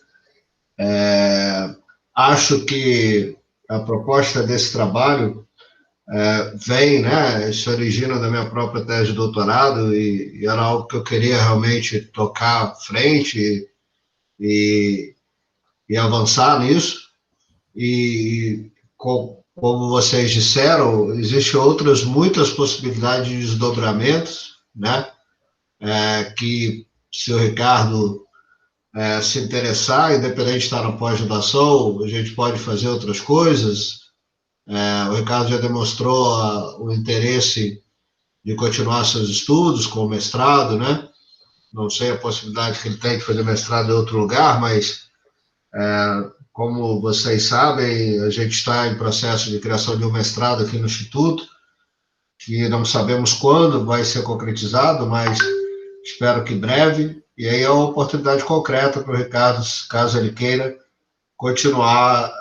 Acho que a proposta desse trabalho vem, né, se origina da minha própria tese de doutorado e era algo que eu queria realmente tocar à frente e avançar nisso. E como vocês disseram, existem outras muitas possibilidades de desdobramentos, né, que se o Ricardo se interessar, independente de estar na pós-graduação, a gente pode fazer outras coisas. O Ricardo já demonstrou o interesse de continuar seus estudos com o mestrado, né? Não sei a possibilidade que ele tem de fazer mestrado em outro lugar, mas, como vocês sabem, a gente está em processo de criação de um mestrado aqui no Instituto, que não sabemos quando vai ser concretizado, mas espero que breve. E aí é uma oportunidade concreta para o Ricardo, caso ele queira continuar.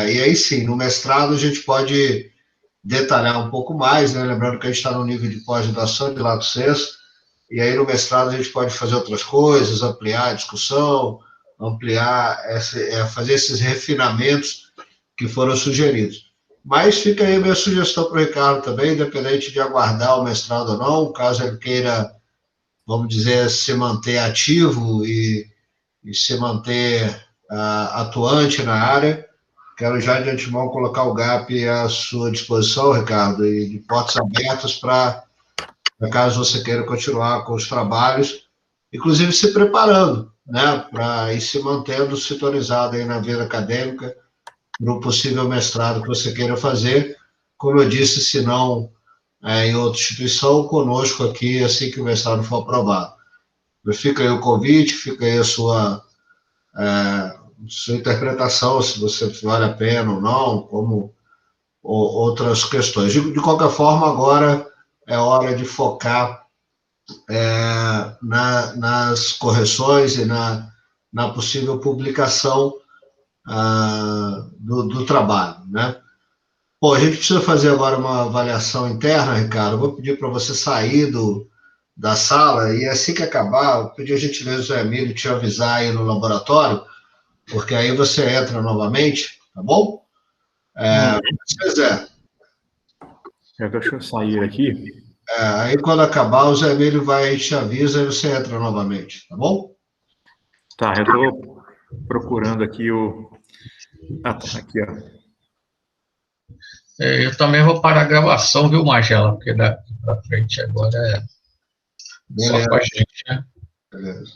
E aí sim, no mestrado a gente pode detalhar um pouco mais, né? Lembrando que a gente está no nível de pós-graduação, de lato sensu, e aí no mestrado a gente pode fazer outras coisas, ampliar a discussão, fazer esses refinamentos que foram sugeridos. Mas fica aí a minha sugestão para o Ricardo também, independente de aguardar o mestrado ou não, caso ele queira, vamos dizer, se manter ativo e se manter atuante na área. Quero já de antemão colocar o GAP à sua disposição, Ricardo, e de portas abertas para caso você queira continuar com os trabalhos, inclusive se preparando, né, para ir se mantendo sintonizado aí na vida acadêmica, para o possível mestrado que você queira fazer. Como eu disse, se não em outra instituição, conosco aqui, assim que o mestrado for aprovado. Fica aí o convite, fica aí a sua interpretação, se você vale a pena ou não, como outras questões. De qualquer forma, agora é hora de focar nas correções e na possível publicação do trabalho, né? Bom, a gente precisa fazer agora uma avaliação interna, Ricardo. Eu vou pedir para você sair da sala e assim que acabar, eu pedi a gentileza do Emílio te avisar aí no laboratório, porque aí você entra novamente, tá bom? Se quiser. Deixa eu sair aqui. Aí quando acabar, o Zé Emílio vai te avisa e você entra novamente, tá bom? Tá, eu estou procurando aqui o... Ah, tá, aqui, ó. Eu também vou parar a gravação, viu, Magela? Porque daqui para frente agora é só com a gente, né? Beleza.